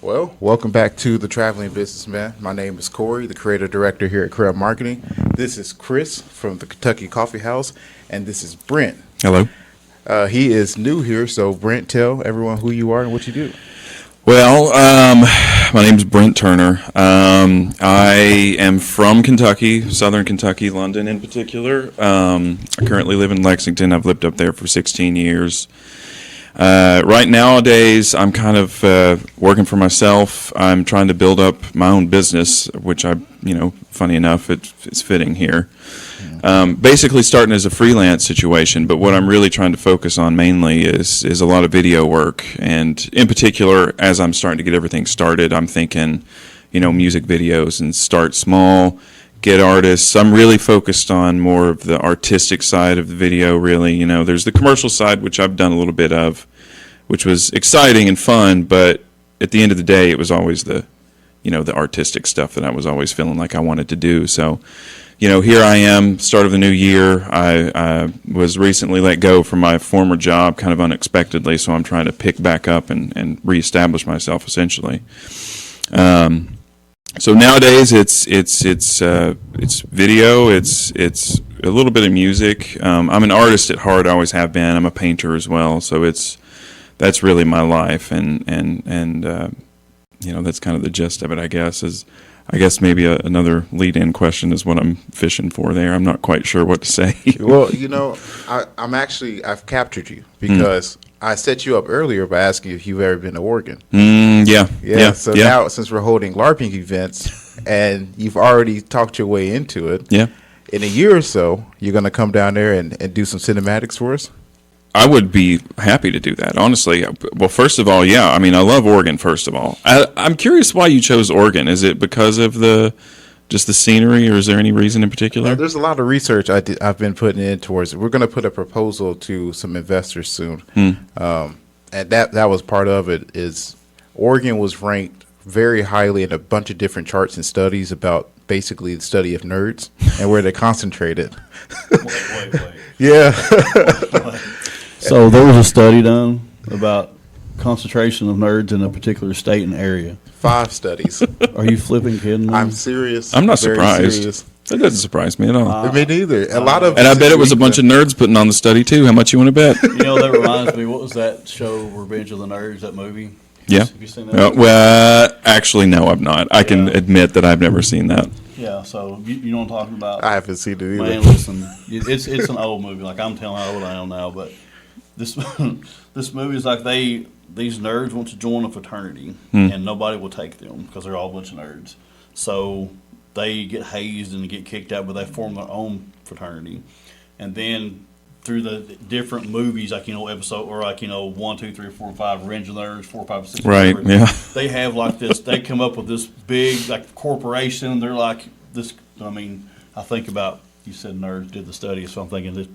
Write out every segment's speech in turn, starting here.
Well, welcome back to The Traveling Businessman. My name is Corey, the creative director here at Crowd Marketing. This is Chris from the Kentucky Coffee House, and this is Brent. Hello. He is new here, so Brent, tell everyone who you are and what you do. Well, my name is Brent Turner. I am from Kentucky, Southern Kentucky, London in particular. I currently live in Lexington. I've lived up there for 16 years. Right nowadays, I'm kind of working for myself. I'm trying to build up my own business, which funny enough, it's fitting here. Basically starting as a freelance situation, but what I'm really trying to focus on mainly is a lot of video work. And in particular, as I'm starting to get everything started, I'm thinking, music videos and start small, get artists. I'm really focused on more of the artistic side of the video, really. There's the commercial side, which I've done a little bit of, which was exciting and fun, but at the end of the day, it was always the artistic stuff that I was always feeling like I wanted to do. So, here I am, start of the new year. I was recently let go from my former job kind of unexpectedly, so I'm trying to pick back up and reestablish myself essentially. So nowadays it's video, it's a little bit of music. I'm an artist at heart, I always have been. I'm a painter as well, so that's really my life, and that's kind of the gist of it, I guess. I guess maybe another lead-in question is what I'm fishing for there. I'm not quite sure what to say. Well, I've captured you because I set you up earlier by asking if you've ever been to Oregon. Yeah. So now, since we're holding LARPing events and you've already talked your way into it, in a year or so, you're going to come down there and do some cinematics for us? I would be happy to do that, honestly. Well, first of all, I love Oregon, first of all. I'm curious why you chose Oregon. Is it because of just the scenery, or is there any reason in particular? There's a lot of research I've been putting in towards it. We're going to put a proposal to some investors soon. And that was part of it. Is Oregon was ranked very highly in a bunch of different charts and studies about basically the study of nerds and where they're concentrated. Wait. Yeah. So there was a study done about concentration of nerds in a particular state and area. 5 studies. Are you flipping kidding me? I'm serious. I'm not Very surprised. serious. That doesn't surprise me at all. Me neither. And I bet it was a bunch of nerds putting on the study too. How much you want to bet? That reminds me. What was that show, Revenge of the Nerds? That movie? Yeah. Have you seen that? Well, actually, no, I've not. I can admit that I've never seen that. Yeah. So you know what I'm talking about? I haven't seen it either. Man, listen, it's an old movie. Like, I'm telling how old I am now, but this movie is like these nerds want to join a fraternity, and nobody will take them because they're all a bunch of nerds. So they get hazed and get kicked out, but they form their own fraternity. And then through the different movies, episode, or 1, 2, 3, 4, 5, Revenge of the Nerds, 4, 5, 6, right? Whatever, yeah. They have like this. They come up with this big corporation. They're like this. I think about, you said nerds did the study, so I'm thinking that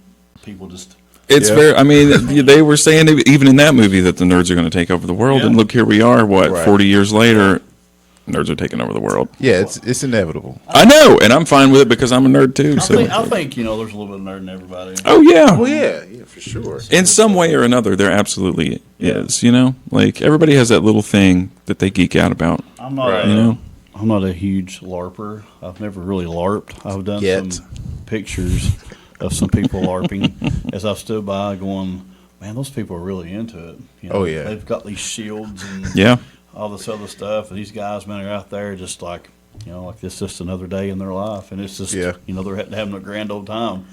people just. It's very. They were saying even in that movie that the nerds are going to take over the world, and look, here we are. 40 years later, nerds are taking over the world. Yeah, it's inevitable. I know, and I'm fine with it because I'm a nerd too. I think there's a little bit of nerd in everybody. Oh yeah. Oh yeah, for sure. In some way or another, there absolutely is. Like everybody has that little thing that they geek out about. I'm not. I'm not a huge LARPer. I've never really LARPed. I've done some pictures of some people LARPing as I've stood by going, man, those people are really into it. Oh, yeah. They've got these shields and all this other stuff. And these guys, man, are out there just like it's just another day in their life. And it's just, they're having a grand old time.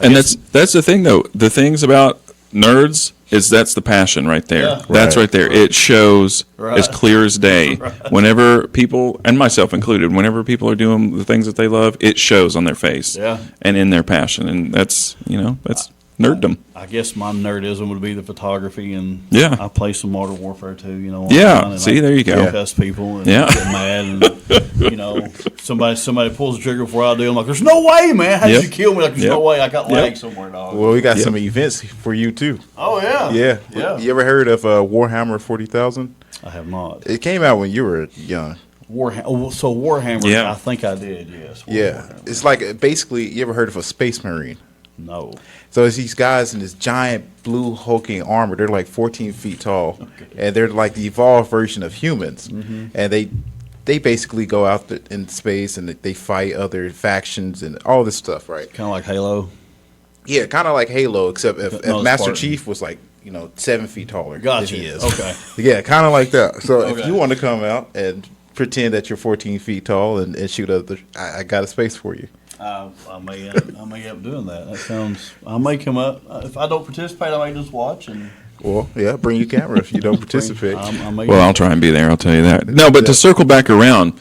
That's the thing, though. The things about nerds is that's the passion right there. Yeah. That's right there. It shows as clear as day. Whenever people, and myself included, whenever people are doing the things that they love, it shows on their face and in their passion. And that's nerddom. I guess my nerdism would be the photography, and I play some Modern Warfare too. See, there you go. Cuss people and get mad, and somebody pulls the trigger before I do. I'm like, "There's no way, man! How did you kill me? Like, there's no way. I got lag somewhere, dog." Well, we got some events for you too. Oh yeah, yeah. You ever heard of Warhammer 40,000? I have not. It came out when you were young. Warhammer. I think I did. Yes. Warhammer. It's like basically. You ever heard of a Space Marine? No. So it's these guys in this giant blue hulking armor. They're like 14 feet tall, and they're like the evolved version of humans. And they basically go out in space and they fight other factions and all this stuff, right? Kind of like Halo. Yeah, kind of like Halo, except if Master Spartan. Chief was like 7 feet taller Gotcha. than he is. Okay. Yeah, kind of like that. So if Okay. you want to come out and pretend that you're 14 feet tall and shoot other, I got a space for you. I may end up doing that. That sounds. I may come up. If I don't participate, I may just watch and. Well, yeah, bring your camera if you don't participate. I may Well, I'll try and be there. I'll tell you that. No, but to circle back around,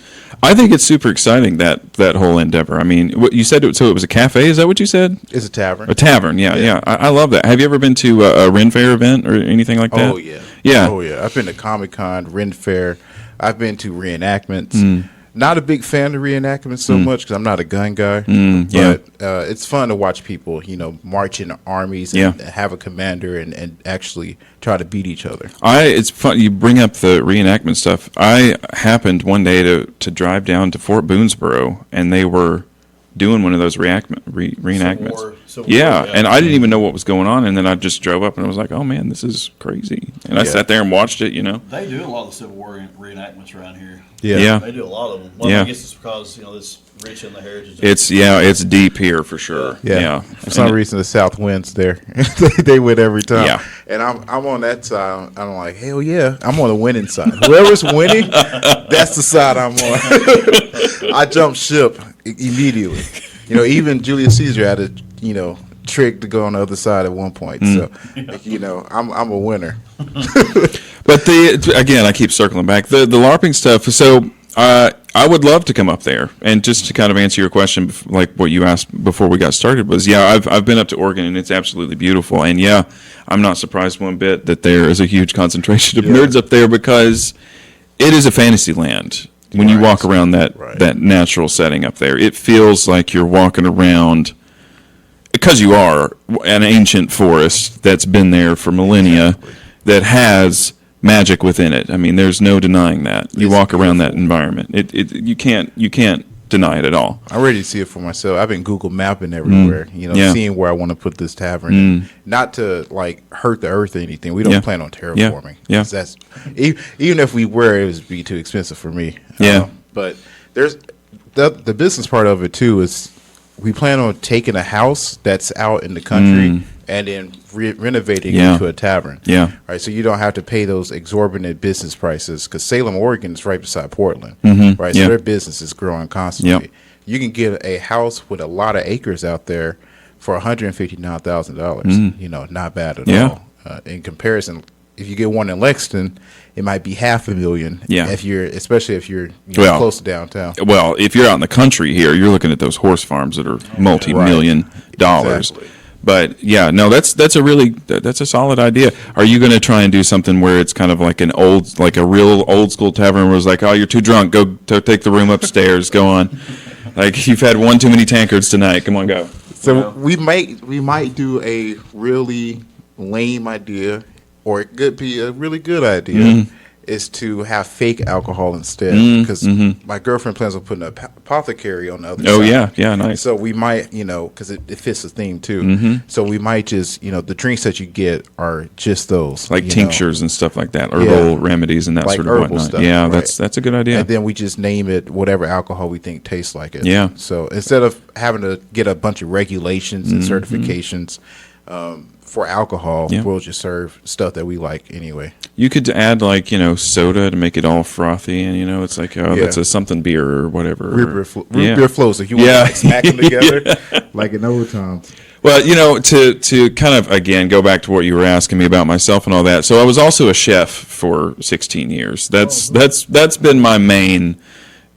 I think it's super exciting that whole endeavor. I mean, what you said. So it was a cafe. Is that what you said? It's a tavern. A tavern. Yeah. I love that. Have you ever been to a Ren Fair event or anything like that? Oh yeah. Yeah. Oh yeah. I've been to Comic-Con, Ren Fair. I've been to reenactments. Mm. Not a big fan of reenactments so much because I'm not a gun guy. yeah. But it's fun to watch people, march in armies and have a commander and actually try to beat each other. It's fun. You bring up the reenactment stuff. I happened one day to drive down to Fort Boonesboro, and they were doing one of those reenactments. Civil War, yeah, and I didn't even know what was going on, and then I just drove up and I was like, "Oh man, this is crazy!" And I sat there and watched it. They do a lot of the Civil War reenactments around here. Yeah. They do a lot of them. Well, Yeah. I guess it's because this rich in the heritage. It's deep here for sure. Yeah. For some reason, the South wins there. They win every time. Yeah. And I'm on that side. I'm like, hell yeah, I'm on the winning side. Whoever's winning, that's the side I'm on. I jump ship immediately. Even Julius Caesar had a trick to go on the other side at one point. So I'm a winner. But again, I keep circling back. The LARPing stuff. So I would love to come up there, and just to kind of answer your question, like what you asked before we got started, was I've been up to Oregon, and it's absolutely beautiful. And I'm not surprised one bit that there is a huge concentration of nerds up there, because it is a fantasy land. When you walk around that natural setting up there, it feels like you're walking around, because you are an ancient forest that's been there for millennia, that has magic within it. I mean, there's no denying that. You walk around that environment. You can't deny it at all. I'm ready to see it for myself. I've been Google mapping everywhere, seeing where I want to put this tavern. Not to hurt the earth or anything. We don't plan on terraforming. Yeah. 'Cause that's even if we were, it would be too expensive for me. Yeah. But there's the business part of it too. Is we plan on taking a house that's out in the country and then renovating it into a tavern. Yeah. Right. So you don't have to pay those exorbitant business prices, because Salem, Oregon is right beside Portland. Right. So their business is growing constantly. You can get a house with a lot of acres out there for $159,000. Not bad at all. In comparison, if you get one in Lexington, it might be $500,000. Yeah. Especially if you're close to downtown. Well, if you're out in the country here, you're looking at those horse farms that are multi-million dollars. Exactly. But that's a solid idea. Are you going to try and do something where it's kind of like a real old school tavern where it's like, oh, you're too drunk, go take the room upstairs, go on. Like, you've had one too many tankards tonight, come on, go. So we might do a really lame idea, or it could be a really good idea, is to have fake alcohol instead. Because my girlfriend plans on putting an apothecary on the other side. Oh, yeah, nice. So we might, because it fits the theme too. So we might just, the drinks that you get are just those. Like tinctures and stuff like that, herbal remedies and that Like sort of herbal whatnot. stuff, Yeah, right. that's a good idea. And then we just name it whatever alcohol we think tastes like it. Yeah. So instead of having to get a bunch of regulations and certifications for alcohol, we'll just serve stuff that we like anyway. You could add soda to make it all frothy, and it's like, that's a something beer or whatever. Root beer flows. If you want to smack them together, like in old times. Well, to kind of, again, go back to what you were asking me about myself and all that. So I was also a chef for 16 years. That's been my main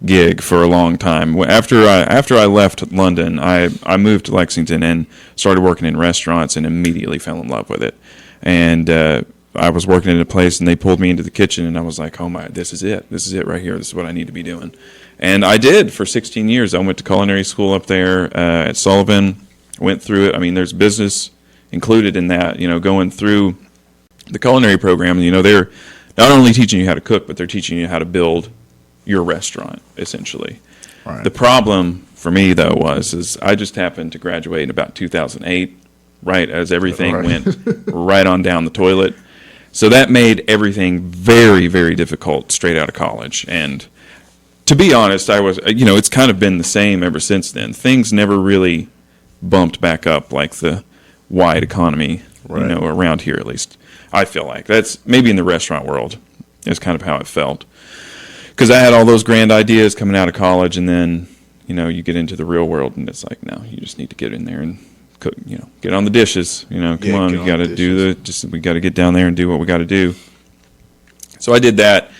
gig for a long time. After I left London, I moved to Lexington and started working in restaurants and immediately fell in love with it. And I was working in a place and they pulled me into the kitchen and I was like, oh my, this is it right here. This is what I need to be doing. And I did for 16 years. I went to culinary school up there at Sullivan, went through it. I mean, there's business included in that, going through the culinary program. They're not only teaching you how to cook, but they're teaching you how to build your restaurant, essentially. Right. The problem for me though is I just happened to graduate in about 2008, right as everything went right on down the toilet. So that made everything very, very difficult straight out of college. And to be honest, I was, it's kind of been the same ever since then. Things never really bumped back up like the wide economy, around here at least. I feel like that's maybe in the restaurant world is kind of how it felt. Because I had all those grand ideas coming out of college, and then, you get into the real world, and it's like, no, you just need to get in there and cook, get on the dishes. Come on, you got to we got to get down there and do what we got to do. So I did that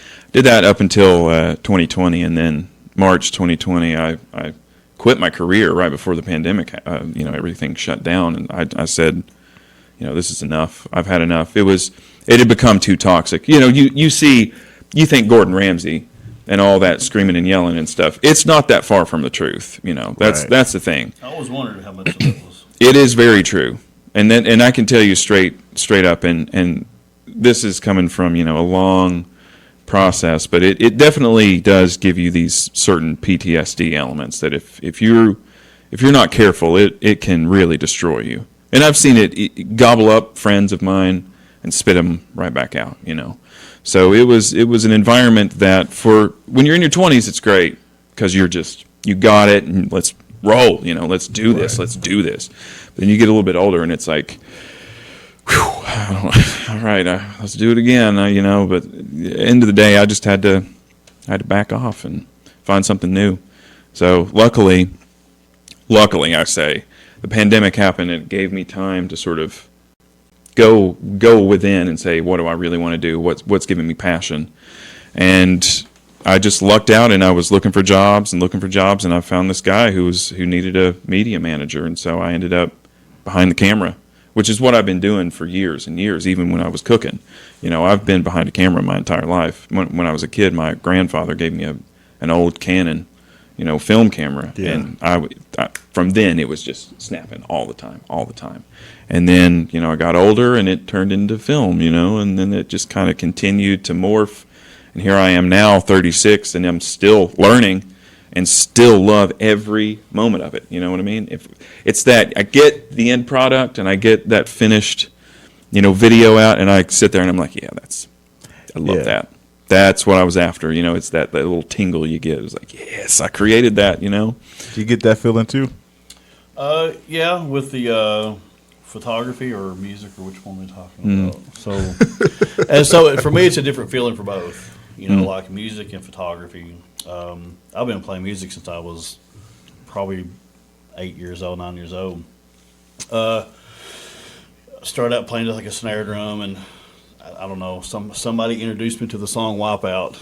up until 2020, and then March 2020, I quit my career right before the pandemic. Everything shut down, and I said, this is enough. I've had enough. It had become too toxic. You think Gordon Ramsay and all that screaming and yelling and stuff. It's not that far from the truth. That's the thing. I always wondered how much of it was. It is very true, and I can tell you straight up, and this is coming from a long process, but it definitely does give you these certain PTSD elements that if you're not careful, it can really destroy you. And I've seen it gobble up friends of mine and spit them right back out. So it was an environment that for when you're in your 20s, it's great because you got it and let's roll. Let's do this. Let's do this. But then you get a little bit older and it's like, whew, all right, let's do it again. But at the end of the day, I just had to back off and find something new. So luckily, I say, the pandemic happened and it gave me time to sort of go within and say, what do I really want to do? What's giving me passion? And I just lucked out, and I was looking for jobs, and I found this guy who needed a media manager, and so I ended up behind the camera, which is what I've been doing for years and years, even when I was cooking. I've been behind a camera my entire life. When I was a kid, my grandfather gave me an old Canon, film camera, and I from then it was just snapping all the time. And then, I got older and it turned into film, and then it just kind of continued to morph. And here I am now, 36, and I'm still learning and still love every moment of it. You know what I mean? If it's that I get the end product and I get that finished, video out, and I sit there and I'm like, I love that. That's what I was after. It's that little tingle you get. It's like, yes, I created that, Do you get that feeling too? Yeah, with the photography or music, or which one are we talking about? So for me, it's a different feeling for both. Like music and photography. I've been playing music since I was probably 9 years old. Started out playing like a snare drum, and I don't know, somebody introduced me to the song Wipeout,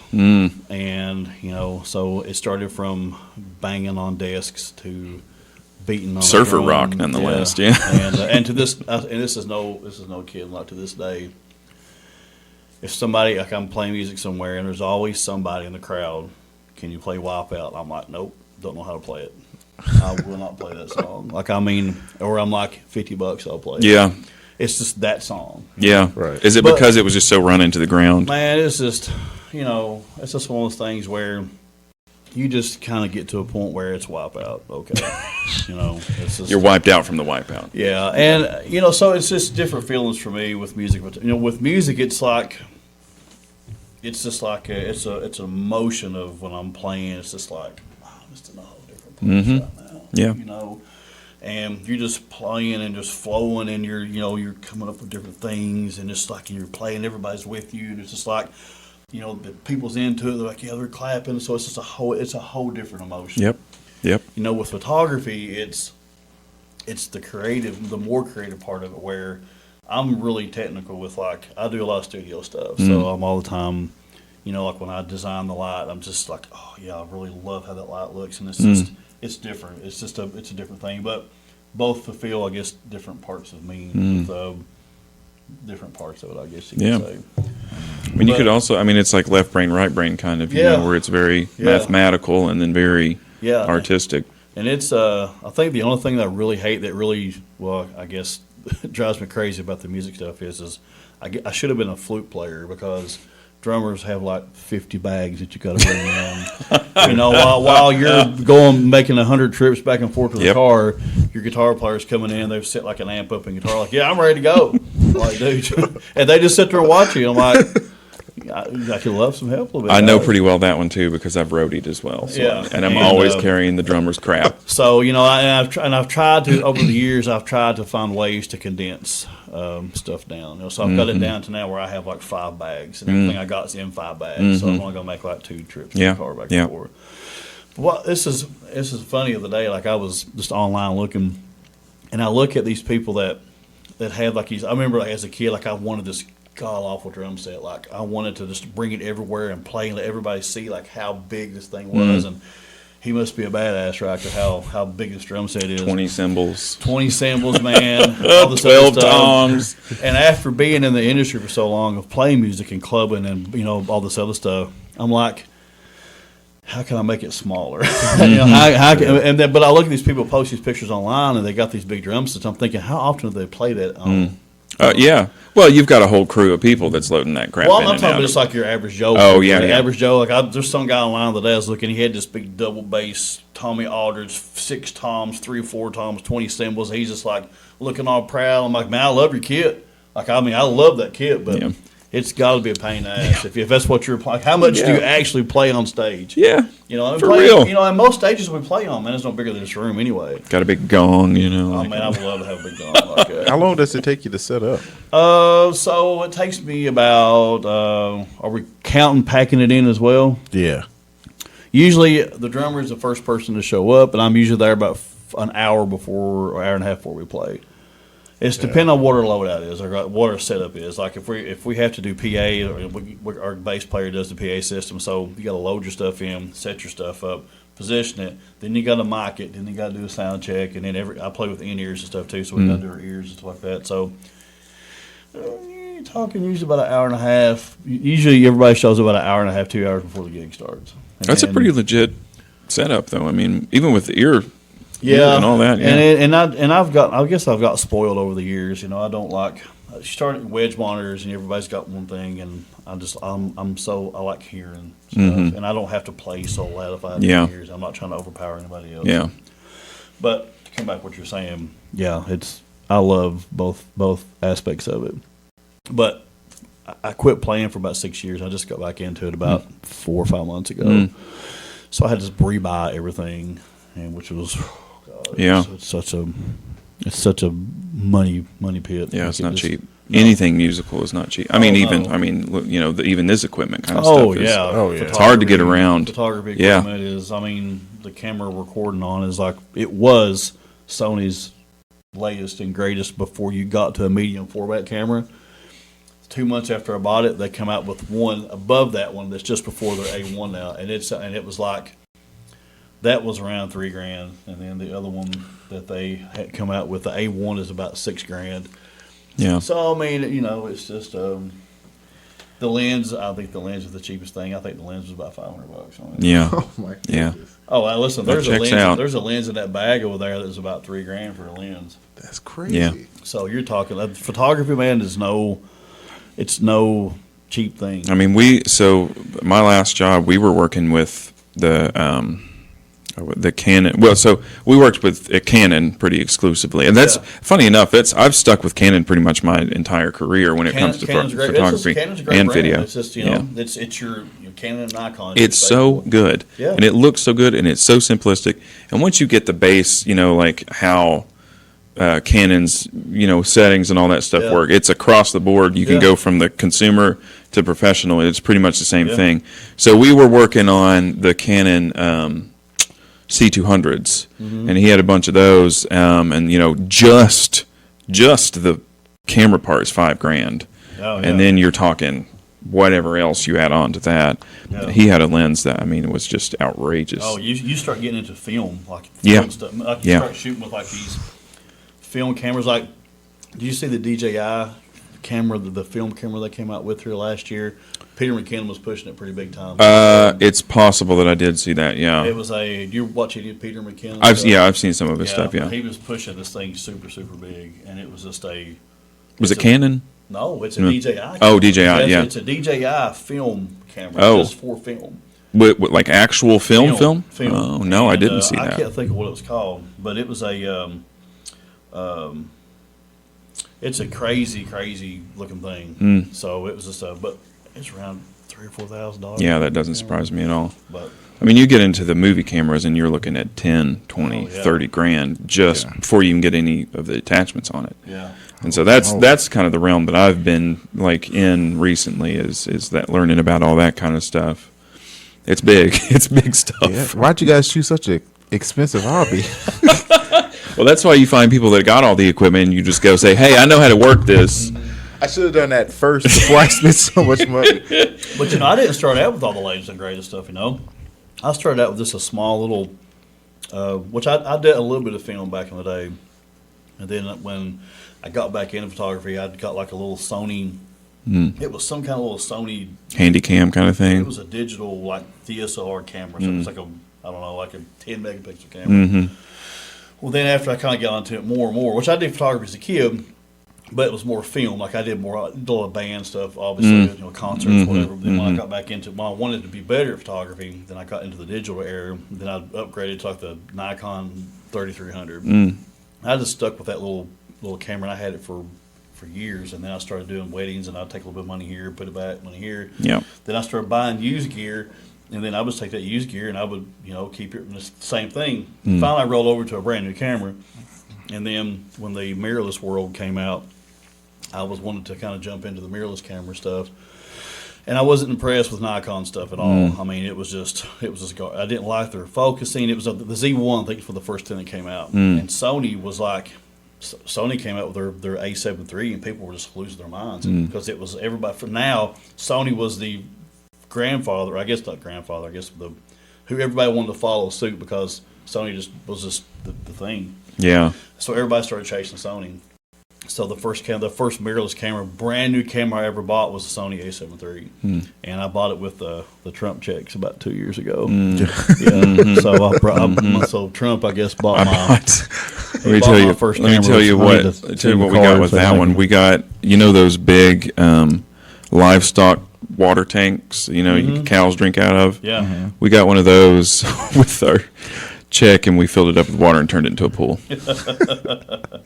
and so it started from banging on desks to beating on surfer drum, rock nonetheless, and to this, and this is no kid, like to this day. If somebody, like I'm playing music somewhere and there's always somebody in the crowd, can you play Wipeout? I'm like, nope, don't know how to play it. I will not play that song. Or I'm like, $50, I'll play it. Yeah. It's just that song. Yeah. Right. Is it because it was just so run into the ground? Man, it's just, it's just one of those things where you just kind of get to a point where it's Wipeout. Okay. It's just, you're wiped out from the Wipeout. Yeah. And, so it's just different feelings for me with music. But, with music, it's just like it's an emotion of when I'm playing. It's just like, wow, I'm just in a whole different place right now. Yeah. And you're just playing and just flowing, and you're coming up with different things, and it's like you're playing, everybody's with you, and it's just like, the people's into it. They're like, yeah, they're clapping. So it's just a whole different emotion. Yep. With photography, it's the more creative part of it, where I'm really technical with, like, I do a lot of studio stuff. So I'm all the time, like when I design the light, I'm just like, oh yeah, I really love how that light looks, and it's just, it's different. It's just it's a different thing, but both fulfill, I guess, different parts of me with different parts of it, I guess you could say. I mean, you could also, it's like left brain, right brain kind of, where it's very mathematical and then very artistic. And it's, I think the only thing that I really hate that really, I guess, drives me crazy about the music stuff is I should have been a flute player, because drummers have like 50 bags that you got to bring in. You know, while you're going making 100 trips back and forth to the car, your guitar player's coming in. They've set like an amp up and guitar, like, yeah, I'm ready to go. I'm like, dude, and they just sit there and watch you. I'm like, I could love some help a little bit. I know pretty well that one too because I've roadied as well. So Yeah. and I'm always carrying the drummer's crap. So, you know, I've tried to, over the years, I've tried to find ways to condense stuff down. You know, so I've got it down to now where I have like 5 bags, and everything I got is in 5 bags. So I'm only gonna make like 2 trips in the car back and forth. Well, this is funny of the day. Like I was just online looking, and I look at these people that have like these. I remember like as a kid, like I wanted this god awful drum set. Like I wanted to just bring it everywhere and play and let everybody see like how big this thing was. And he must be a badass, right? To how big this drum set is. 20 cymbals. 20 cymbals, man. All this 12 toms. And after being in the industry for so long of playing music and clubbing and, you know, all this other stuff, I'm like, how can I make it smaller? You know, but I look at these people post these pictures online and they got these big drum sets. I'm thinking, how often do they play that on? Yeah. Well, you've got a whole crew of people that's loading that crap. Well, in I'm and talking out just like your average Joe. Oh, yeah, yeah. Average Joe. Like there's some guy online the day I was looking. He had this big double bass Tommy Aldridge, 6 toms, 3 or 4 toms, 20 cymbals. He's just like looking all proud. I'm like, man, I love your kit. Like, I mean, I love that kit, but it's got to be a pain in the ass if that's what you're playing. How much do you actually play on stage? Yeah. You know, for real. You know, and most stages we play on, man, it's no bigger than this room anyway. Got a big gong, you know. Oh, man, I would love to have a big gong like that. How long does it take you to set up? So it takes me about, are we counting packing it in as well? Yeah. Usually the drummer is the first person to show up, and I'm usually there about an hour before or hour and a half before we play. It's depending on what our loadout is, or what our setup is. Like if we have to do PA, or our bass player does the PA system, so you got to load your stuff in, set your stuff up, position it, then you got to mic it, then you got to do a sound check, and then I play with in-ears and stuff too, so we got to do our ears and stuff like that. So you're talking usually about an hour and a half. Usually everybody shows up about an hour and a half, 2 hours before the gig starts. And That's a pretty legit setup, though. I mean, even with the ear. Yeah, and all that. Yeah. I guess I've got spoiled over the years. You know, I don't like. I started wedge monitors, and everybody's got one thing, and I like hearing stuff, and I don't have to play so loud if I have ears. I'm not trying to overpower anybody else. Yeah. But to come back to what you're saying, yeah, I love both aspects of it. But I quit playing for about 6 years. I just got back into it about 4 or 5 months ago. So I had to just rebuy everything, and which was. It's such a money pit. Yeah, it's not cheap. No. Anything musical is not cheap. I mean, even this equipment kind of stuff. It's hard to get around. Photography equipment is. I mean, the camera we're recording on is like it was Sony's latest and greatest before you got to a medium format camera. 2 months after I bought it, they come out with one above that one that's just before their A1 now, and it was like. That was around $3,000, and then the other one that they had come out with, the A1, is about $6,000. Yeah. So I mean, you know, it's just the lens. I think the lens is the cheapest thing. I think the lens was about $500. Yeah. Oh my goodness. Yeah. Oh, listen, there's a checks lens. out. There's a lens in that bag over there that's about $3,000 for a lens. That's crazy. Yeah. So you're talking photography, man. It's no cheap thing. I mean, my last job, we were working with the Canon. Well, so we worked with a Canon pretty exclusively, and that's funny enough. I've stuck with Canon pretty much my entire career when it comes to photography and video. It's just it's your Canon and Nikon. It's so good, and it looks so good, and it's so simplistic. And once you get the base, you know, like how Canon's settings and all that stuff work, it's across the board. You can go from the consumer to professional. It's pretty much the same thing. So we were working on the Canon. C200s, and he had a bunch of those, and just the camera part is $5,000, and then you're talking whatever else you add on to that. He had a lens that it was just outrageous. Oh, you start getting into film, like film stuff. Like you start shooting with like these film cameras. Like, did you see the DJI camera, the film camera they came out with here last year? Peter McKinnon was pushing it pretty big time. It's possible that I did see that. Yeah, it was do you watch any of Peter McKinnon? I've seen some of his stuff. Yeah, he was pushing this thing super big, and it was just Was it Canon? No, it's a DJI camera. Oh, DJI, yeah. It's a DJI film camera, just for film. With like actual film? Oh, no, I didn't see that. I can't think of what it was called, but it was it's a crazy looking thing. So it was just but it's around $3,000 or $4,000. Yeah, that doesn't surprise me at all. But I mean, you get into the movie cameras and you're looking at 10, 20, 30 grand just before you can get any of the attachments on it. yeah. And so that's kind of the realm that I've been like in recently is that learning about all that kind of stuff. It's big. It's big stuff. Yeah. Why'd you guys choose such a expensive hobby? Well, that's why you find people that got all the equipment and you just go say, hey, I know how to work this. I should have done that first before I spent so much money. But I didn't start out with all the latest and greatest stuff. I started out with just a small little, which I did a little bit of film back in the day, and then when I got back into photography, I got like a little Sony. It was some kind of little Sony Handy cam kind of thing. It was a digital like DSLR camera, so it was like like a 10 megapixel camera. Well, then after I kind of got into it more and more, which I did photography as a kid, but it was more film. Like I did more a little band stuff, obviously, concerts, whatever. But then when I got back into, when I wanted to be better at photography, then I got into the digital area. Then I upgraded to like the Nikon 3300. I just stuck with that little camera, and I had it for years. And then I started doing weddings, and I'd take a little bit of money here, put it back, money here. Yeah. Then I started buying used gear, and then I would take that used gear, and I would keep it. And it's the same thing. Finally, I rolled over to a brand new camera, and then when the mirrorless world came out, I was wanting to kind of jump into the mirrorless camera stuff, and I wasn't impressed with Nikon stuff at all. I mean, it was just I didn't like their focusing. It was the Z1, I think, for the first 10 that came out, and Sony was like, Sony came out with their A7 III, and people were just losing their minds because it was everybody. For now, Sony was the grandfather. I guess not grandfather. I guess who everybody wanted to follow suit because Sony was just the thing. Yeah. So everybody started chasing Sony. So the first mirrorless camera, brand new camera I ever bought was the Sony A7 III, and I bought it with the Trump checks about 2 years ago. Yeah, so Trump, I guess, bought my. Let me tell you what we got with that one. We got those big livestock water tanks. Cows drink out of. Yeah, we got one of those with our check, and we filled it up with water and turned it into a pool.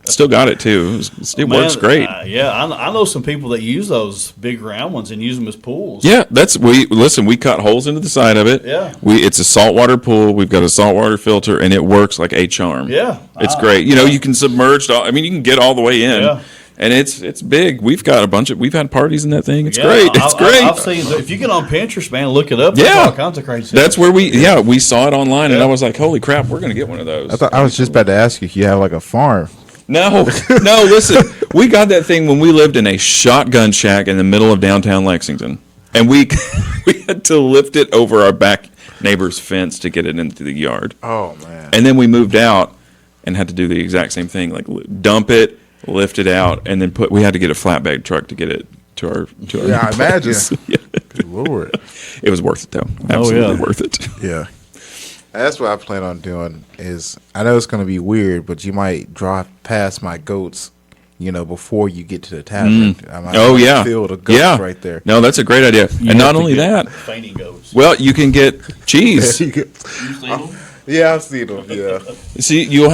Still got it too. It works great. I know some people that use those big round ones and use them as pools. Yeah, we cut holes into the side of it. Yeah, it's a saltwater pool. We've got a saltwater filter, and it works like a charm. Yeah, it's great. You can submerge. You can get all the way in. Yeah. And it's big. We've got we've had parties in that thing. It's great. It's great. I've seen, if you get on Pinterest, man, look it up. There's all kinds of crazy stuff. That's where we saw it online, and I was like, holy crap, we're going to get one of those. I was just about to ask you if you have like a farm. No, listen, we got that thing when we lived in a shotgun shack in the middle of downtown Lexington, and we had to lift it over our back neighbor's fence to get it into the yard. Oh man! And then we moved out and had to do the exact same thing, like dump it, lift it out, and then we had to get a flatbed truck to get it to our yeah, I imagine. Yeah. Good Lord. It was worth it though. Absolutely worth it. Yeah. That's what I plan on doing is I know it's going to be weird, but you might drive past my goats, before you get to the tavern. I might feel the goats right there. No, that's a great idea. And not only that, fainting goats. Well, you can get cheese. Yeah, I've seen them. Yeah. See, you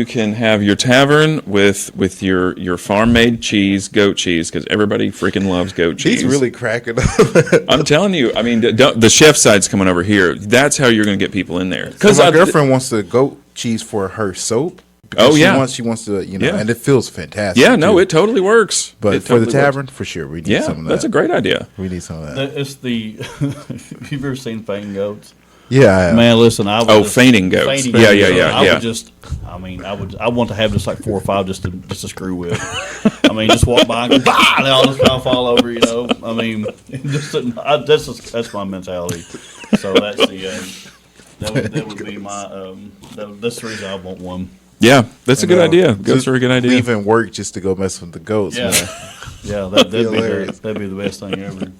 can have your tavern with your farm made cheese, goat cheese, because everybody freaking loves goat cheese. He's really cracking up. I'm telling you. I mean, the chef side's coming over here. That's how you're going to get people in there. Because my girlfriend wants the goat cheese for her soap. She wants to, and it feels fantastic. Yeah, no, it totally works. But for the tavern, for sure, we need some of that. That's a great idea. We need some of that. It's have you ever seen fainting goats? Yeah, man. Listen, fainting goats. Yeah. I want to have just like 4 or 5 just to screw with. I mean, just walk by and go, bah! And I'll just kind of fall over. I mean, that's my mentality. So that's that would be my that's the reason I want one. Yeah, that's a good idea. Goats are a good idea. Leaving work just to go mess with the goats. Yeah, man. that'd be the best thing ever.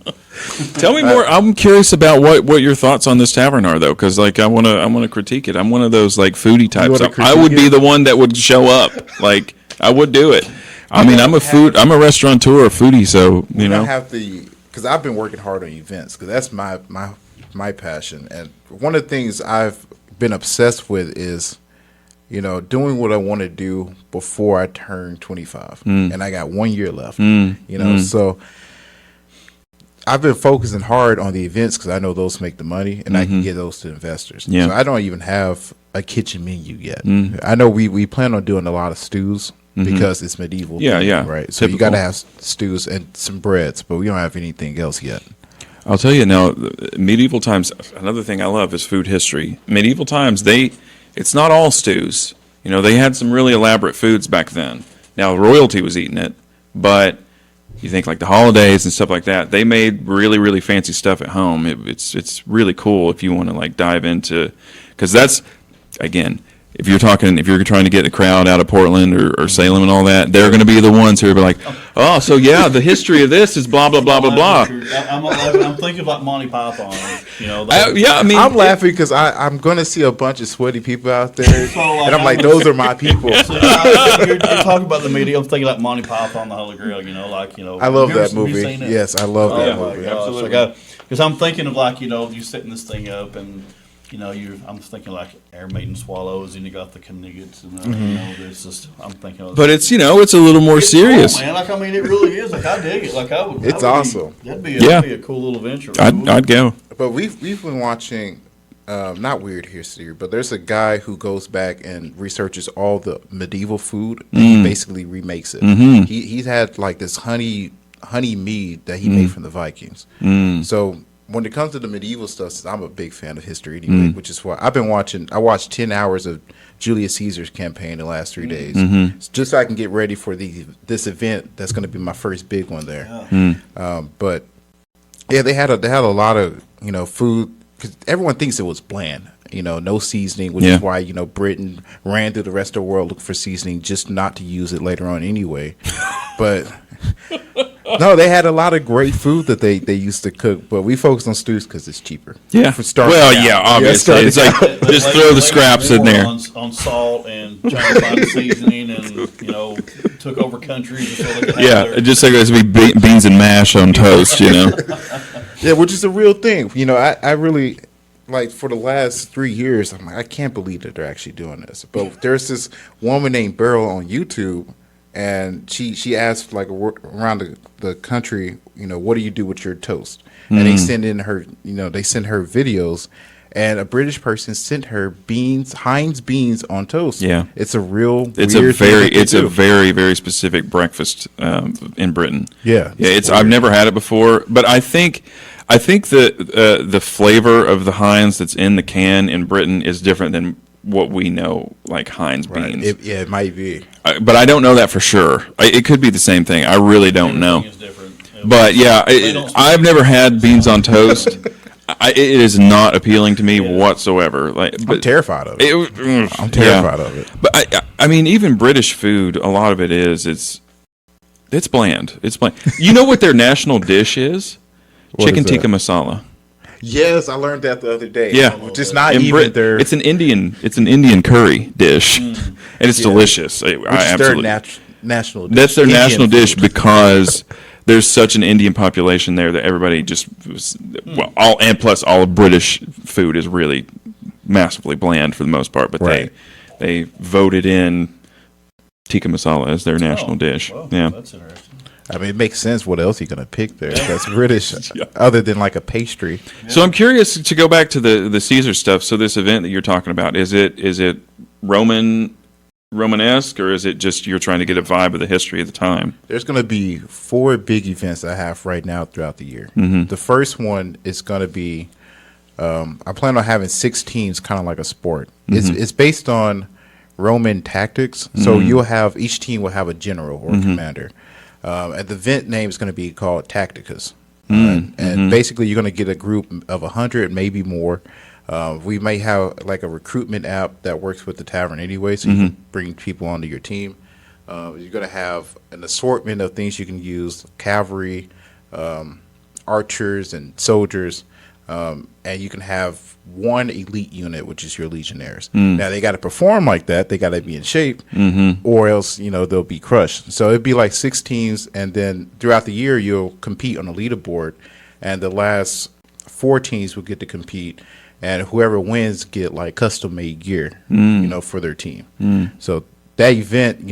Tell me more. I'm curious about what your thoughts on this tavern are, though, because I want to critique it. I'm one of those like foodie types. I would be the one that would show up. Like I would do it. I mean, I'm a restaurateur, a foodie, so We you don't know. have the because I've been working hard on events because that's my passion, and one of the things I've been obsessed with is doing what I want to do before I turn 25, and I got 1 year left. So I've been focusing hard on the events because I know those make the money, and I can get those to investors. Yeah. So I don't even have a kitchen menu yet. I know we plan on doing a lot of stews because it's medieval. Yeah, themed, yeah. right. So you Typical. got to have stews and some breads, but we don't have anything else yet. I'll tell you now, medieval times, another thing I love is food history. Medieval times, it's not all stews. They had some really elaborate foods back then. Now, royalty was eating it, but you think like the holidays and stuff like that, they made really, really fancy stuff at home. It's really cool if you want to like dive into, because that's, again, if you're trying to get the crowd out of Portland or Salem and all that, they're going to be the ones who are like, oh, so yeah, the history of this is blah, blah, blah, blah, blah. I'm thinking about Monty Python. Yeah, I mean, I'm laughing because I'm going to see a bunch of sweaty people out there, So, like, and I'm like, those are my people. So, you're talking about the media. I'm thinking like Monty Python, the Holy Grail. I love that have you movie. seen it? Yes, I love that Oh my movie. gosh! Absolutely. Because I'm thinking of like you setting this thing up and. I'm thinking like Air Maiden Swallows, and you got the Kniggets, and there's just I'm thinking. Of but it's a little more it's serious. cool, man. Like it really is. Like I dig it. Like I would. It's I would awesome. That'd be a cool little venture. I'd go. But we've been watching, not Weird History, but there's a guy who goes back and researches all the medieval food, and he basically remakes it. He's had like this honey mead that he made from the Vikings. So when it comes to the medieval stuff, I'm a big fan of history anyway, which is why I've been watching. I watched 10 hours of Julius Caesar's campaign the last 3 days, just so I can get ready for this event that's going to be my first big one there. But yeah, they had a lot of food because everyone thinks it was bland. No seasoning, which is why Britain ran through the rest of the world looking for seasoning, just not to use it later on anyway. But no, they had a lot of great food that they used to cook, but we focused on stews because it's cheaper. Yeah. For starting Well, out. yeah, obviously. It's like just throw the scraps in there. On salt and trying to find seasoning, and took over countries. So they could have Yeah, their- just like there's be beans and mash on toast. Yeah, which is a real thing. I really like for the last 3 years. I'm like, I can't believe that they're actually doing this. But there's this woman named Beryl on YouTube, and she asked like around the country, what do you do with your toast? And they send in her, they send her videos, and a British person sent her Heinz beans on toast. Yeah. it's a real. It's weird thing that they a do. very, very specific breakfast in Britain. Yeah, Yeah, it's I've never had it before, but I think the flavor of the Heinz that's in the can in Britain is different than what we know, like Heinz Right. beans. It might be. But I don't know that for sure. It could be the same thing. I really don't know. Everything is different. But yeah, They don't- I've never had beans on toast. It is not appealing to me whatsoever. I'm terrified of it. I'm I'm terrified of it. But I mean, even British food, a lot of it it's bland. It's bland. You know what their national dish is? What Chicken is that? tikka masala. Yes, I learned that the other day. Yeah. which is not In even Brit- their. it's an Indian curry dish, and it's delicious. I which is their absolutely. national dish. That's their Indian national dish food. because there's such an Indian population there that everybody just plus all of British food is really massively bland for the most part. But Right. they voted in tikka masala as their national dish. Well, Yeah. that's interesting. I mean, it makes sense. What else are you going to pick there? That's British, other than like a pastry. So I'm curious to go back to the Caesar stuff. So this event that you're talking about, is it Romanesque, or is it just you're trying to get a vibe of the history of the time? There's going to be 4 big events I have right now throughout the year. The first one is going to be, I plan on having 6 teams, kind of like a sport. It's based on Roman tactics. So you'll have, each team will have a general or a commander. And the event name is going to be called Tacticus. And basically, you're going to get a group of 100, maybe more. We may have like a recruitment app that works with the tavern anyway, so you can bring people onto your team. You're going to have an assortment of things you can use: cavalry, archers, and soldiers. and you can have one elite unit, which is your legionnaires. Now they got to perform like that; they got to be in shape, or else they'll be crushed. So it'd be like 6 teams, and then throughout the year you'll compete on a leaderboard, and the last 4 teams will get to compete, and whoever wins get like custom made gear, for their team. So that event,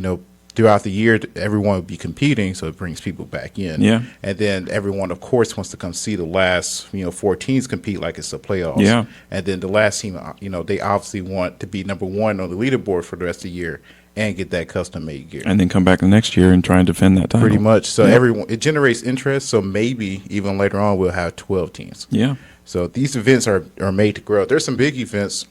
throughout the year, everyone will be competing, so it brings people back in. Yeah. And then everyone, of course, wants to come see the last, 4 teams compete like it's the playoffs. Yeah. And then the last team, they obviously want to be number 1 on the leaderboard for the rest of the year and get that custom-made gear. And then come back the next year and try and defend that title. Pretty much. So it generates interest, so maybe even later on we'll have 12 teams. Yeah. So these events are made to grow. There's some big events,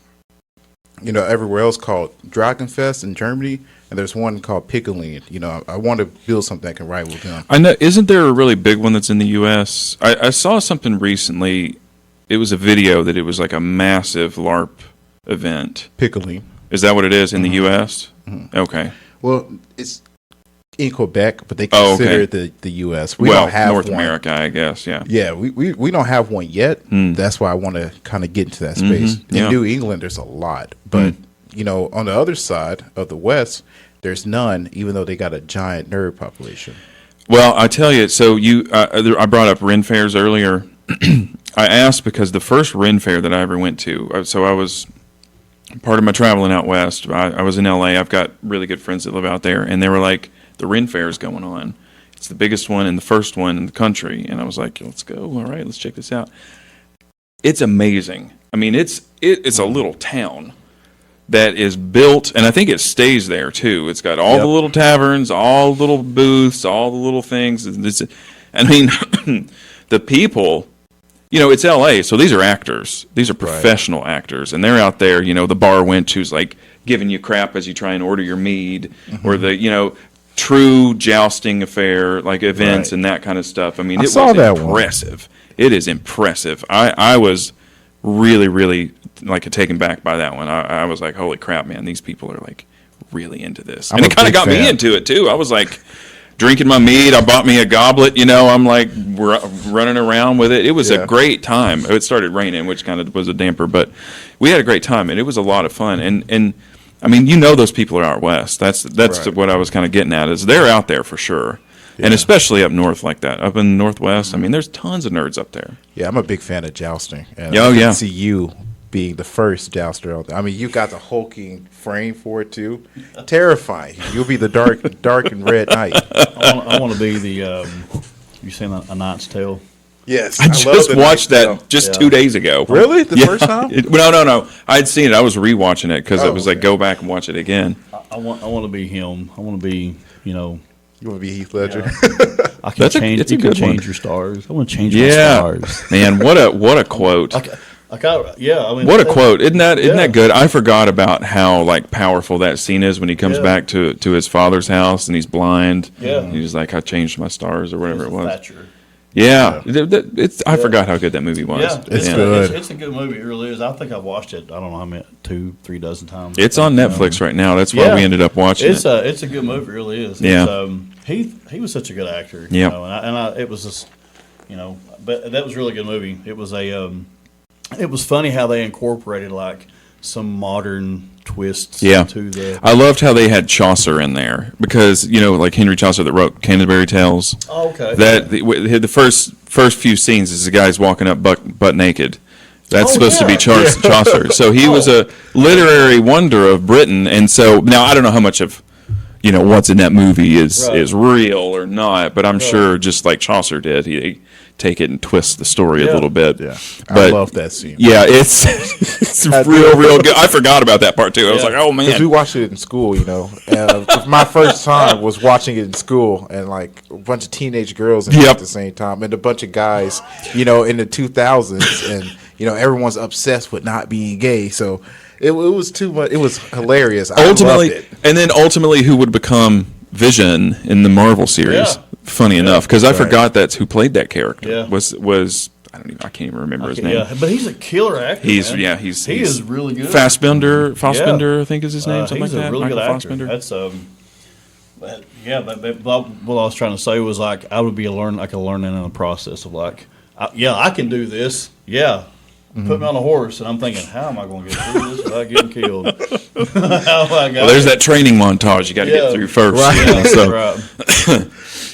everywhere else called Dragonfest in Germany, and there's one called Pickling. I want to build something that can rival them. I know. Isn't there a really big one that's in the U.S.? I saw something recently. It was a video that it was like a massive LARP event. Pickling. Is that what it is in the U.S.? Okay. Well, it's in Quebec, but they consider it the U.S. We don't have North one. America, I guess. Yeah. Yeah, we don't have one yet. That's why I want to kind of get into that space. In New England, there's a lot, but on the other side of the West, there's none. Even though they got a giant nerd population. Well, I tell you. So I brought up Ren fairs earlier. I asked because the first Ren fair that I ever went to. So I was part of my traveling out west. I was in L.A. I've got really good friends that live out there, and they were like, "The Ren fair is going on. It's the biggest one and the first one in the country." And I was like, "Let's go. All right, let's check this out." It's amazing. I mean, it's a little town that is built, and I think it stays there too. It's got all the little taverns, all the little booths, all the little things. I mean, the people, it's LA, so these are actors. These are professional actors, and they're out there, the bar wench who's like giving you crap as you try and order your mead, or the, true jousting affair, like events and that kind of stuff. I mean, it was impressive. It is impressive. I was really, really taken back by that one. I was like, holy crap, man, these people are like really into this. And it kind of got me into it too. I was like drinking my mead. I bought me a goblet, I'm like running around with it. It was a great time. It started raining, which kind of was a damper, but we had a great time, and it was a lot of fun. And I mean, those people are out west. That's what I was kind of getting at, is they're out there for sure. Yeah. And especially up north like that, up in the Northwest. I mean, there's tons of nerds up there. Yeah, I'm a big fan of jousting. And I can see you being the first jouster out there. I mean, you got the hulking frame for it too. Terrifying. You'll be the dark and red knight. I want to be the. You seen A Knight's Tale? Yes, I just watched that just 2 days ago. Really? The first time? No. I'd seen it. I was rewatching it because it was like, go back and watch it again. I want to be him. I want to be, You want to be Heath Ledger? Yeah. I can change. That's a you can good change one. your stars. I want to change my stars. Man, what a quote! I mean, what a quote! Isn't that good? I forgot about how powerful that scene is when he comes back to his father's house and he's blind. Yeah, and he's like, I changed my stars or whatever it was. Thatcher. Yeah. I forgot how good that movie was. Yeah, it's good. It's a good movie. It really is. I think I've watched it. I don't know how many, 2-3 dozen times. It's on Netflix right now. That's why we ended up watching it. It's a good movie. It really is. Yeah. He was such a good actor. Yeah. It was just, but that was a really good movie. It was it was funny how they incorporated some modern twists to the. I loved how they had Chaucer in there because like Henry Chaucer that wrote Canterbury Tales. Oh, okay. The first few scenes is the guy's walking up butt naked. That's supposed to be Chaucer. So he was a literary wonder of Britain, and so now I don't know how much of what's in that movie is real or not, but I'm sure just like Chaucer did, he take it and twist the story a little bit. Yeah, but, I love that scene. Yeah, it's real good. I forgot about that part too. I was like, oh man, because we watched it in school. My first time was watching it in school, and a bunch of teenage girls at the same time, and a bunch of guys, in the 2000s, and everyone's obsessed with not being gay. So it was too much. It was hilarious. I loved it. And then ultimately, who would become Vision in the Marvel series? Yeah. Funny enough, because I forgot that's who played that character. Yeah. Was I can't even remember his name. Yeah, but he's a killer actor. He is really good. Fassbender, I think is his name. Something he's like that. a really Michael good actor. Fassbender. That's but what I was trying to say was I would be learning in the process of I can do this. Yeah, put me on a horse, and I'm thinking, how am I going to get through this without getting killed? How am I Well, there's that training montage you got to get through first. Right. You know, so. Right.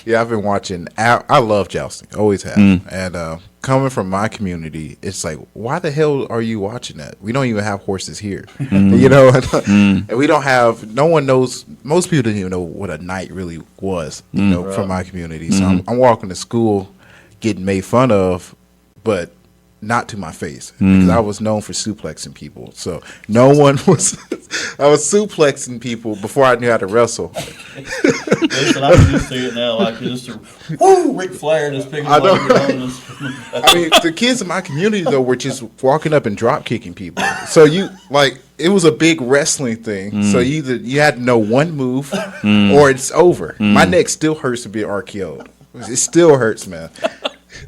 Yeah, I've been watching. I love jousting, always have. And coming from my community, it's like, why the hell are you watching that? We don't even have horses here, you know. And we don't have. No one knows. Most people didn't even know what a knight really was, you know, from my community. So I'm walking to school, getting made fun of, but not to my face, because I was known for suplexing people. So no one was. I was suplexing people before I knew how to wrestle. Listen, I can just see it now, like just woo, Ric Flair just picking I up. know. I mean, the kids in my community though were just walking up and drop kicking people. So it was a big wrestling thing. So you had to know one move or it's over. My neck still hurts to be RKO'd. It still hurts, man.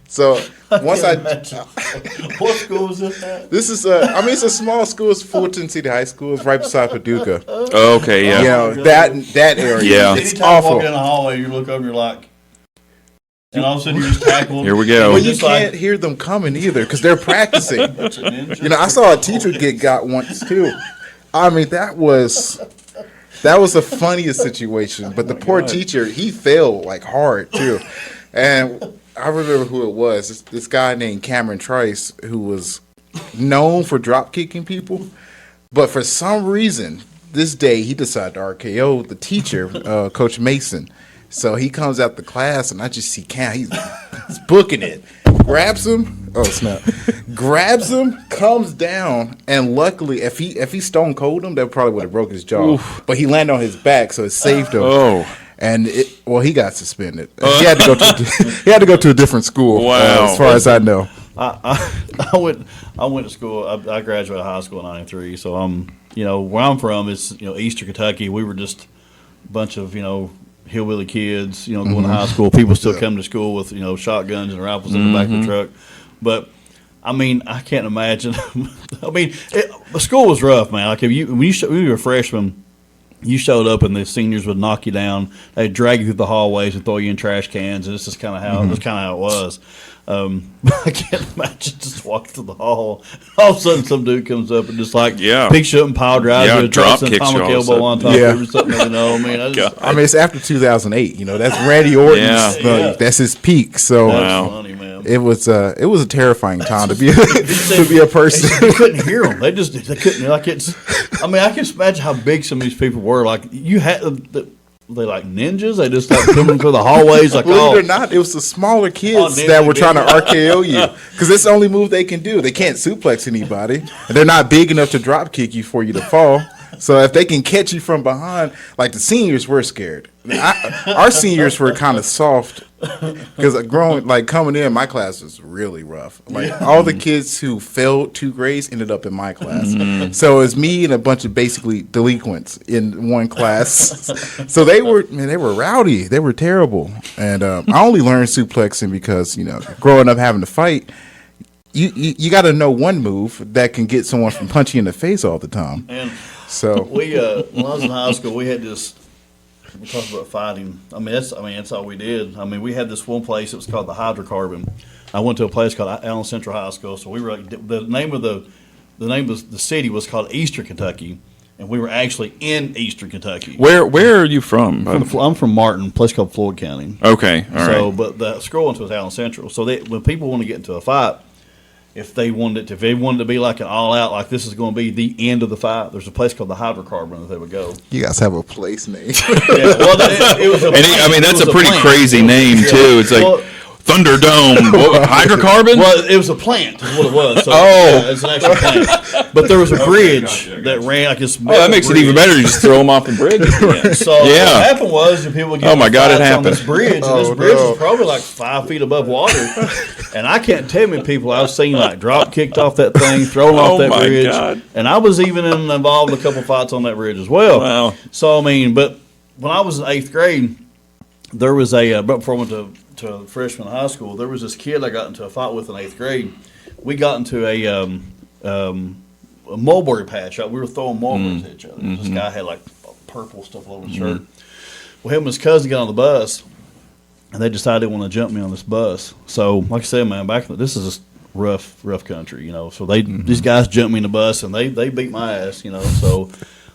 So once What school was this at? this is it's a small school. It's Fulton City High School. It's right beside Paducah. Okay, yeah. You know, that area. Yeah. It's Anytime awful. walking in the hallway, you look up and you're like, and all of a sudden you just tackle them. Here we go. Well, And you just like, can't hear them coming either because they're practicing. "That's a ninja." You know, I saw a teacher get got once too. I mean, that was the funniest situation. But the poor teacher, he failed like hard too. And I remember who it was. This guy named Cameron Trice, who was known for drop kicking people. But for some reason, this day he decided to RKO the teacher, Coach Mason. So he comes out the class, and I just see Cam. He's booking it. Grabs him. Oh snap! Grabs him, comes down, and luckily, if he stone cold him, that probably would have broke his jaw. But he landed on his back, so it saved him. Oh. And he got suspended. He had to go to a different school. Wow. As far as I know. I went to school. I graduated high school in '93. So where I'm from is Eastern Kentucky. We were just a bunch of hillbilly kids. Going to high school. People still come to school with shotguns and rifles in the back of the truck. But I mean, I can't imagine. I mean, the school was rough, man. Like when you were a freshman. You showed up and the seniors would knock you down. They'd drag you through the hallways and throw you in trash cans. And this is kind of how it was. I can't imagine just walking through the hall. All of a sudden, some dude comes up and just picks you up and pile drives you, drop and kicks you atomic all of a elbow on top sudden. of you or something. I mean, It's after 2008. That's Randy Orton's. Yeah. That's his peak. So that's funny, man. it was a terrifying time to be a person. You couldn't hear them. They couldn't. Like I can just imagine how big some of these people were. Like you had. They like ninjas. They just coming through the hallways. Like, Believe it or not, it was the smaller kids that were trying to RKO you because it's the only move they can do. They can't suplex anybody, and they're not big enough to drop kick you for you to fall. So if they can catch you from behind, like the seniors were scared. Our seniors were kind of soft because coming in, my class was really rough. Like all the kids who failed 2 grades ended up in my class. So it's me and a bunch of basically delinquents in one class. So they were rowdy. They were terrible. And I only learned suplexing because growing up having to fight. You got to know one move that can get someone from punching you in the face all the time. And So when I was in high school, we had this. We talked about fighting. That's all we did. We had this one place. It was called the Hydrocarbon. I went to a place called Allen Central High School. So we were the name of the city was called Eastern Kentucky, and we were actually in Eastern Kentucky. Where are you from? I'm from Martin, a place called Floyd County. Okay, all right. But the school went to Allen Central. So when people want to get into a fight, if they wanted to be like an all out, like this is going to be the end of the fight, there's a place called the Hydrocarbon that they would go. you guys have a place name. Yeah, well, it was That's a pretty plant. crazy name too. It's like Well, Thunderdome, hydrocarbon. Well, it was a plant, is what it was. So, it's an actual plant. But there was a bridge that ran like this. That makes it even better. You just throw them off the bridge. So what happened was people would get Oh my God, it on happened. this bridge, and this bridge was probably like 5 feet above water. And I can't tell you people I've seen like drop kicked off that thing, thrown off that my bridge. God. And I was even involved in a couple fights on that bridge as well. Wow. So but when I was in 8th grade, there was before I went to freshman high school, there was this kid I got into a fight with in 8th grade. We got into a mulberry patch. We were throwing mulberries at each other. This guy had like purple stuff all over his shirt. Well, him and his cousin got on the bus, and they decided they want to jump me on this bus. So, like I said, man, this is rough country, So these guys jumped me in the bus and they beat my ass, So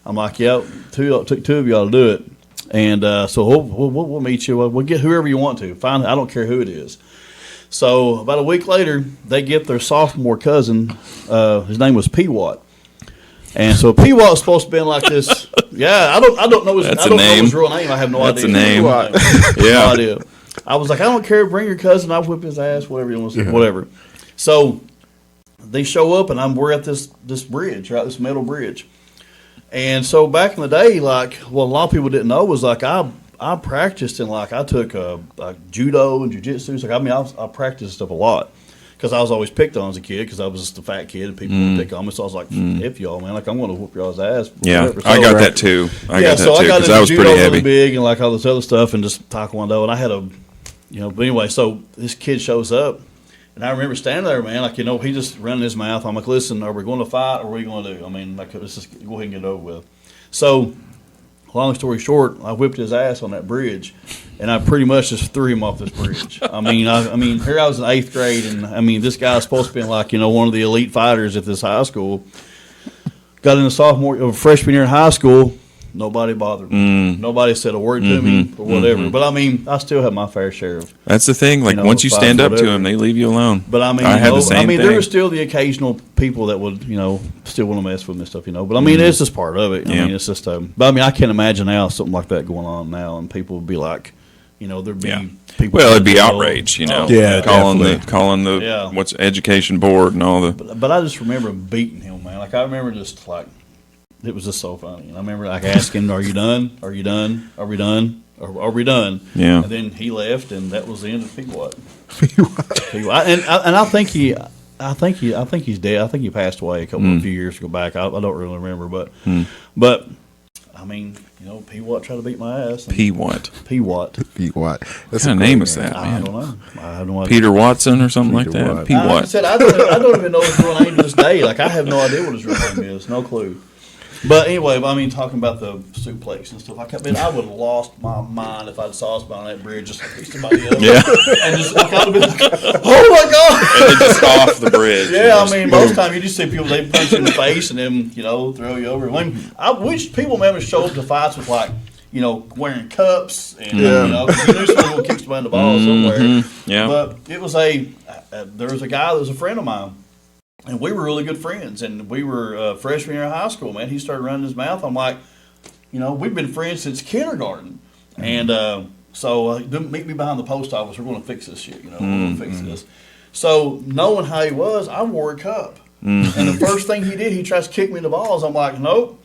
I'm like, yeah, took two of y'all to do it, and so we'll meet you. We'll get whoever you want to. Fine, I don't care who it is. So about a week later, they get their sophomore cousin. His name was Peewat. And so Peewat was supposed to be like this. Yeah, I don't know his real name. I have no idea. That's a name. No idea. I was like, I don't care. Bring your cousin. I'll whip his ass. Whatever you want to say. Whatever. So they show up, and we're at this bridge, right? This metal bridge. And so back in the day, like, what a lot of people didn't know was like I practiced and like I took judo and jiu-jitsu. So, I practiced stuff a lot. Because I was always picked on as a kid because I was just a fat kid and people would pick on me. So I was like, F y'all, man. Like, I'm going to whoop y'all's ass. Yeah, So, I got that too. I got that too because I was pretty heavy. Really big and like all this other stuff and just taekwondo. And I had but anyway, so this kid shows up. And I remember standing there, man, like, he just running his mouth. I'm like, listen, are we going to fight or what are we going to do? I mean, like, let's just go ahead and get it over with. So, long story short, I whipped his ass on that bridge, and I pretty much just threw him off this bridge. I mean, here I was in 8th grade, and this guy's supposed to be like, one of the elite fighters at this high school. Got in the freshman year in high school. Nobody bothered me. Nobody said a word to me or whatever. But I still have my fair share of. That's the thing. Like once you stand up to them, they leave you alone. But I had the same thing. There were still the occasional people that would, still want to mess with me and stuff, But it's just part of it. It's just. But I can't imagine now something like that going on now, and people would be like, there'd be people. Well, it'd be outrage, Yeah, calling the what's education board and all the. But I just remember beating him, man. Like I remember just like. It was just so funny. And I remember like asking, are you done? Are you done? Are we done? Are we done? Yeah. And then he left, and that was the end of Peewat. And I think he's dead. I think he passed away a few years ago back. I don't really remember, but Peewat tried to beat my ass. Peewat. That's What kind of name is that, man? I don't know. I have no idea. Peter Watson or something like that? Peewat. I said I don't even know his real name to this day. Like I have no idea what his real name is. No clue. But anyway, talking about the suplex and stuff, I would have lost my mind if I saw somebody on that bridge just like somebody else. Yeah. And just like, I would have been like, oh my God. And then just off the bridge. Yeah, most time you just see people, they punch you in the face and then, throw you over. I wish people maybe show up to fights with like, wearing cups and, you knew someone would kick somebody in the ball somewhere. Yeah. But it was there was a guy that was a friend of mine. And we were really good friends, and we were freshman year in high school, man. He started running his mouth. I'm like, we've been friends since kindergarten. And so meet me behind the post office. We're going to fix this shit, We're going to fix this. So knowing how he was, I wore a cup. And the first thing he did, he tries to kick me in the balls. I'm like, nope.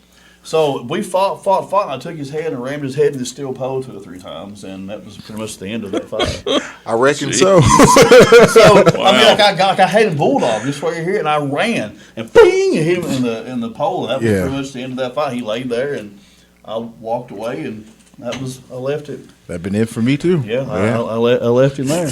So we fought, and I took his head and rammed his head in the steel pole 2 or 3 times, and that was pretty much the end of that fight. I reckon so. Wow. I had him bulldog just where you're here, and I ran and bing, and hit him in the pole, and that was pretty much the end of that fight. He laid there, and I walked away, and I left it. That'd been it for me too. Yeah. I left him there.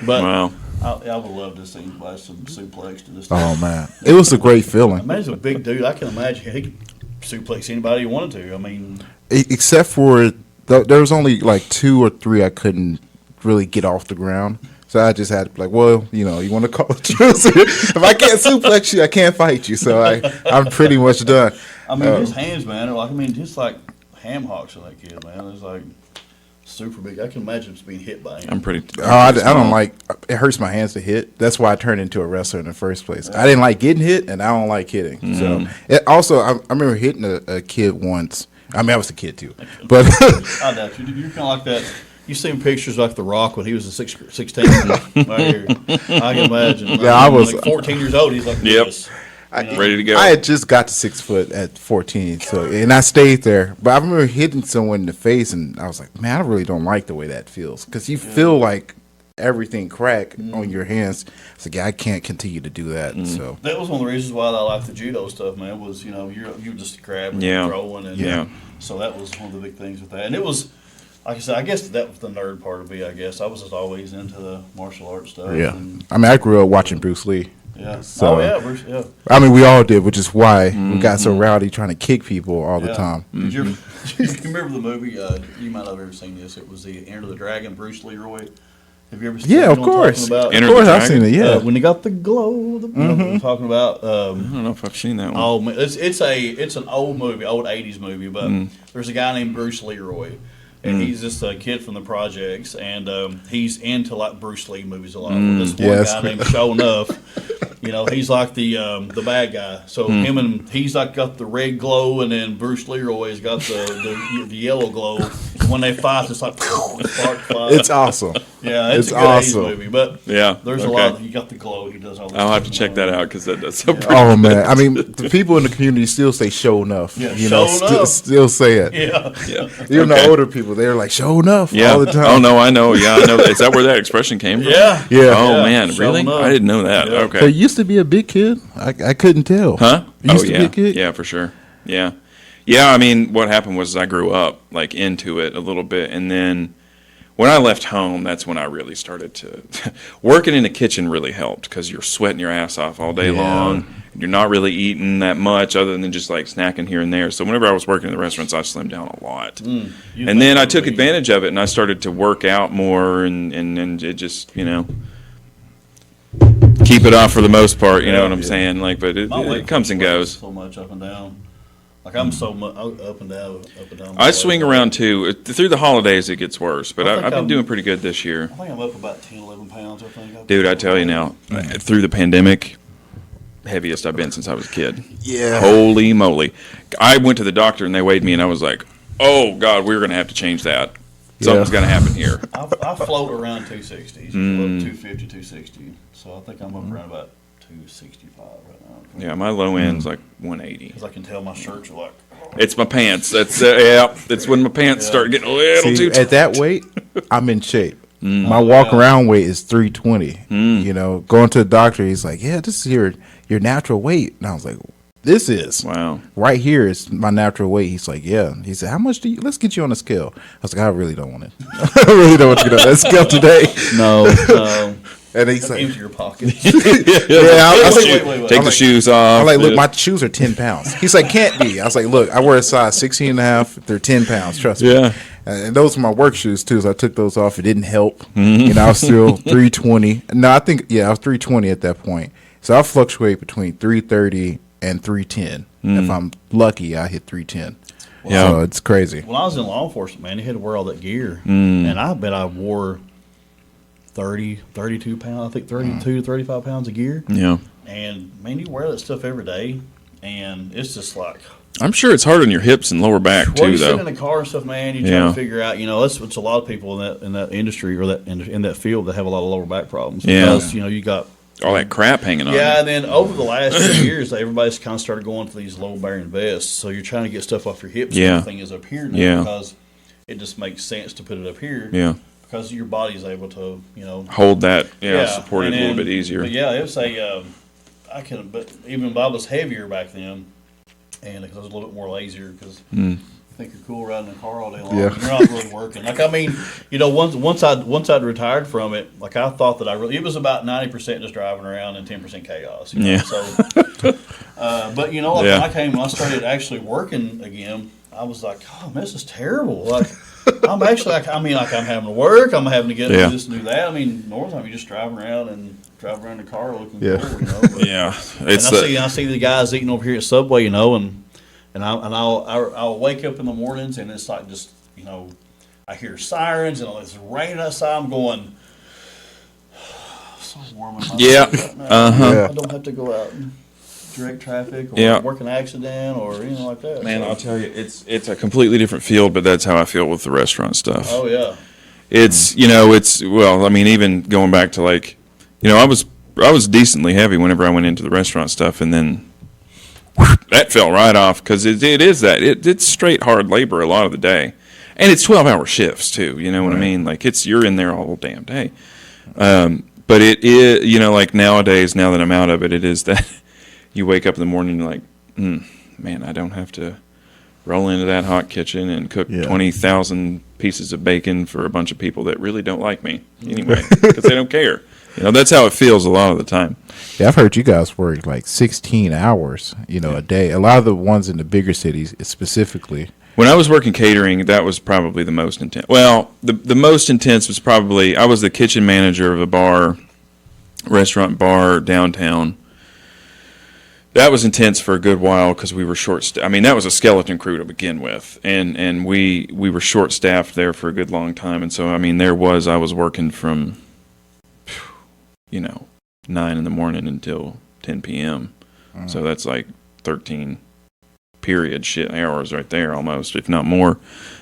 But wow. I would love to see him by some suplex to this. Oh man, it was a great feeling. Man, he's a big dude. I can imagine he could suplex anybody he wanted to. Except for there was only like 2 or 3 I couldn't really get off the ground. So I just had to be like, well, you want to call it truce. If I can't suplex you, I can't fight you. So I'm pretty much done. His hands, man, are like, just like ham hocks on that kid, man. It's like super big. I can imagine him being hit by him. I'm pretty. I don't like. It hurts my hands to hit. That's why I turned into a wrestler in the first place. I didn't like getting hit, and I don't like hitting. So I remember hitting a kid once. I was a kid too, but I doubt you. You're kind of like that. You seen pictures like The Rock when he was 16. Right here. I can imagine. Yeah, I was like 14 years old. He's like this. Ready to go. I had just got to 6 foot at 14, and I stayed there. But I remember hitting someone in the face, and I was like, man, I really don't like the way that feels, because you feel like everything crack on your hands. It's like, I can't continue to do that. So that was one of the reasons why I liked the judo stuff, man. Was you just grabbing and throwing, and so that was one of the big things with that. And it was, like I said, I guess that was the nerd part of me. I guess I was just always into the martial arts stuff. Yeah, I grew up watching Bruce Lee. Yeah. So, Bruce, yeah. We all did, which is why we got so rowdy trying to kick people all the time. Did you remember the movie? You might not have ever seen this. It was the Enter the Dragon, Bruce Leroy. Have you ever seen Yeah, what of I'm course. talking about? Of Enter the course, I've Dragon? seen it. Yeah. When he got the glow, you know what I'm talking about. I don't know if I've seen that one. Oh man, it's an old movie, old '80s movie. But there's a guy named Bruce Leroy, and he's just a kid from the projects, and he's into like Bruce Lee movies a lot. Well, this one Yes. guy named Show Enough, you know, he's like the bad guy. So he's like got the red glow, and then Bruce Leroy's got the yellow glow. When they fight, it's like spark fly. It's awesome. Yeah, it's a good awesome. 80s movie, but Yeah, there's a okay. lot. You got the glow. He does all. This I'll have stuff to check in that the out because that does so pretty. Oh man, I mean, the people in the community still say "show enough." Yeah, you know, show enough. still say it. Yeah, Yeah. Even Okay. the older people, they're like "show enough" Yeah. all the time. Oh no, I know. Yeah, I know. Is that where that expression came from? yeah, Yeah. Oh Yeah, man, show really? enough. I didn't know that. Yeah. Okay. There used to be a big kid. I couldn't tell. Huh? Used to yeah. be a kid. Yeah, for sure. Yeah. Yeah, I mean, what happened was I grew up like into it a little bit, and then when I left home, that's when I really started to working in the kitchen really helped because you're sweating your ass off all day Yeah. long. You're not really eating that much other than just like snacking here and there. So whenever I was working in the restaurants, I slimmed down a lot. And then I took advantage of it and I started to work out more and it just, you know, keep it off for the most part, you know what I'm saying? Like, but My weight it comes and fluctuates goes. so much up and down. Like I'm so much up and down, up and down. I swing around too. Through the holidays, it gets worse, but I think I've been I'm- doing pretty good this year. I think I'm up about 10, 11 pounds. I think. Dude, I tell you now, through the pandemic, heaviest I've been since I was a kid. Yeah. Holy moly. I went to the doctor and they weighed me and I was like, oh God, we're going to have to change that. Something's Yeah. going to happen here. I float around 260s, 250, 260. So I think I'm up around about 265 right now. Yeah, my low end's like 180. Because I can tell my shirts are like. It's my pants. That's yeah. It's when my pants start getting a little See, too tight. at that weight, I'm in shape. My walk around weight is 320. You know, going to the doctor, he's like, "Yeah, this is your natural weight," and I was like, "This is Wow. right here is my natural weight." He's like, "Yeah." He said, "How much do you? Let's get you on a scale." I was like, "I really don't want it. I really don't want to get on that scale today." No, And he's like, empty your pockets. "Yeah." I was like, wait. Take I'm the like- shoes off. I'm like, "Look, my shoes are 10 pounds." He's like, "Can't be." I was like, "Look, I wear a size 16 and a half. They're 10 pounds. Trust me." Yeah. And those were my work shoes too. So I took those off. It didn't help. You know, I was still 320. No, I think, I was 320 at that point. So I fluctuate between 330 and 310. If I'm lucky, I hit 310. Yeah. So it's crazy. When I was in law enforcement, man, you had to wear all that gear. And I bet I wore 32 pounds, I think 32 to 35 pounds of gear. Yeah. And, man, you wear that stuff every day. And it's just like, I'm sure it's hard on your hips and lower back well, too, you sit in though. the car and stuff, man, you try Yeah. to figure out, you know, it's a lot of people in that industry or that in that field that have a lot of lower back problems. Yeah. Because, you know, you got. All that crap hanging on. Yeah, you. and then over the last 2 years, everybody's kind of started going to these low-bearing vests. So you're trying to get stuff off your hips. Yeah. And everything is up here now Yeah. because it just makes sense to put it up here. Yeah. Because your body's able to, you know. Hold that. Yeah. Support it and a little then- bit easier. But yeah, it was I can, but even Bob was heavier back then, and because I was a little bit more lazier because. I think you're cool riding in a car all day long. Yeah. You're not really working. Like, I mean, you know, once I'd retired from it, like I thought that it was about 90% just driving around and 10% chaos. You know? Yeah. So, but you know, like Yeah. when I started actually working again, I was like, oh, man, this is terrible. Like, I'm actually like, I'm having to work. I'm having to get Yeah. this and do that. I mean, normal time you just drive around the car looking Yeah. cool, you know. But, Yeah. and It's I see the guys eating over here at Subway, you know, and I'll wake up in the mornings and it's like just, you know, I hear sirens and it's raining outside. I'm going, so warm in my Yeah. bed right now. Yeah. I don't have to go out and direct traffic or Yeah. work an accident or anything like that. Man, So- I'll tell you, it's a completely different field, but that's how I feel with the restaurant stuff. Oh yeah. It's well, I mean, even going back to like, you know, I was decently heavy whenever I went into the restaurant stuff, and then that fell right off because it is that it's straight hard labor a lot of the day, and it's 12-hour shifts too. You know what I mean? Like you're in there all damn day. But it is, you know, like nowadays, now that I'm out of it, it is that you wake up in the morning and you're like, man, I don't have to roll into that hot kitchen and cook 20,000 pieces of bacon for a bunch of people that really don't like me anyway because they don't care. You know, that's how it feels a lot of the time. Yeah, I've heard you guys work like 16 hours, you know, a day. A lot of the ones in the bigger cities, specifically, When I was working catering, that was probably the most intense. Well, the most intense was probably, I was the kitchen manager of a restaurant bar downtown. That was intense for a good while because we were I mean, that was a skeleton crew to begin with, and we were short staffed there for a good long time. And so, I mean, I was working from 9 in the morning until 10 p.m. So that's like 13 period hours right there, almost, if not more.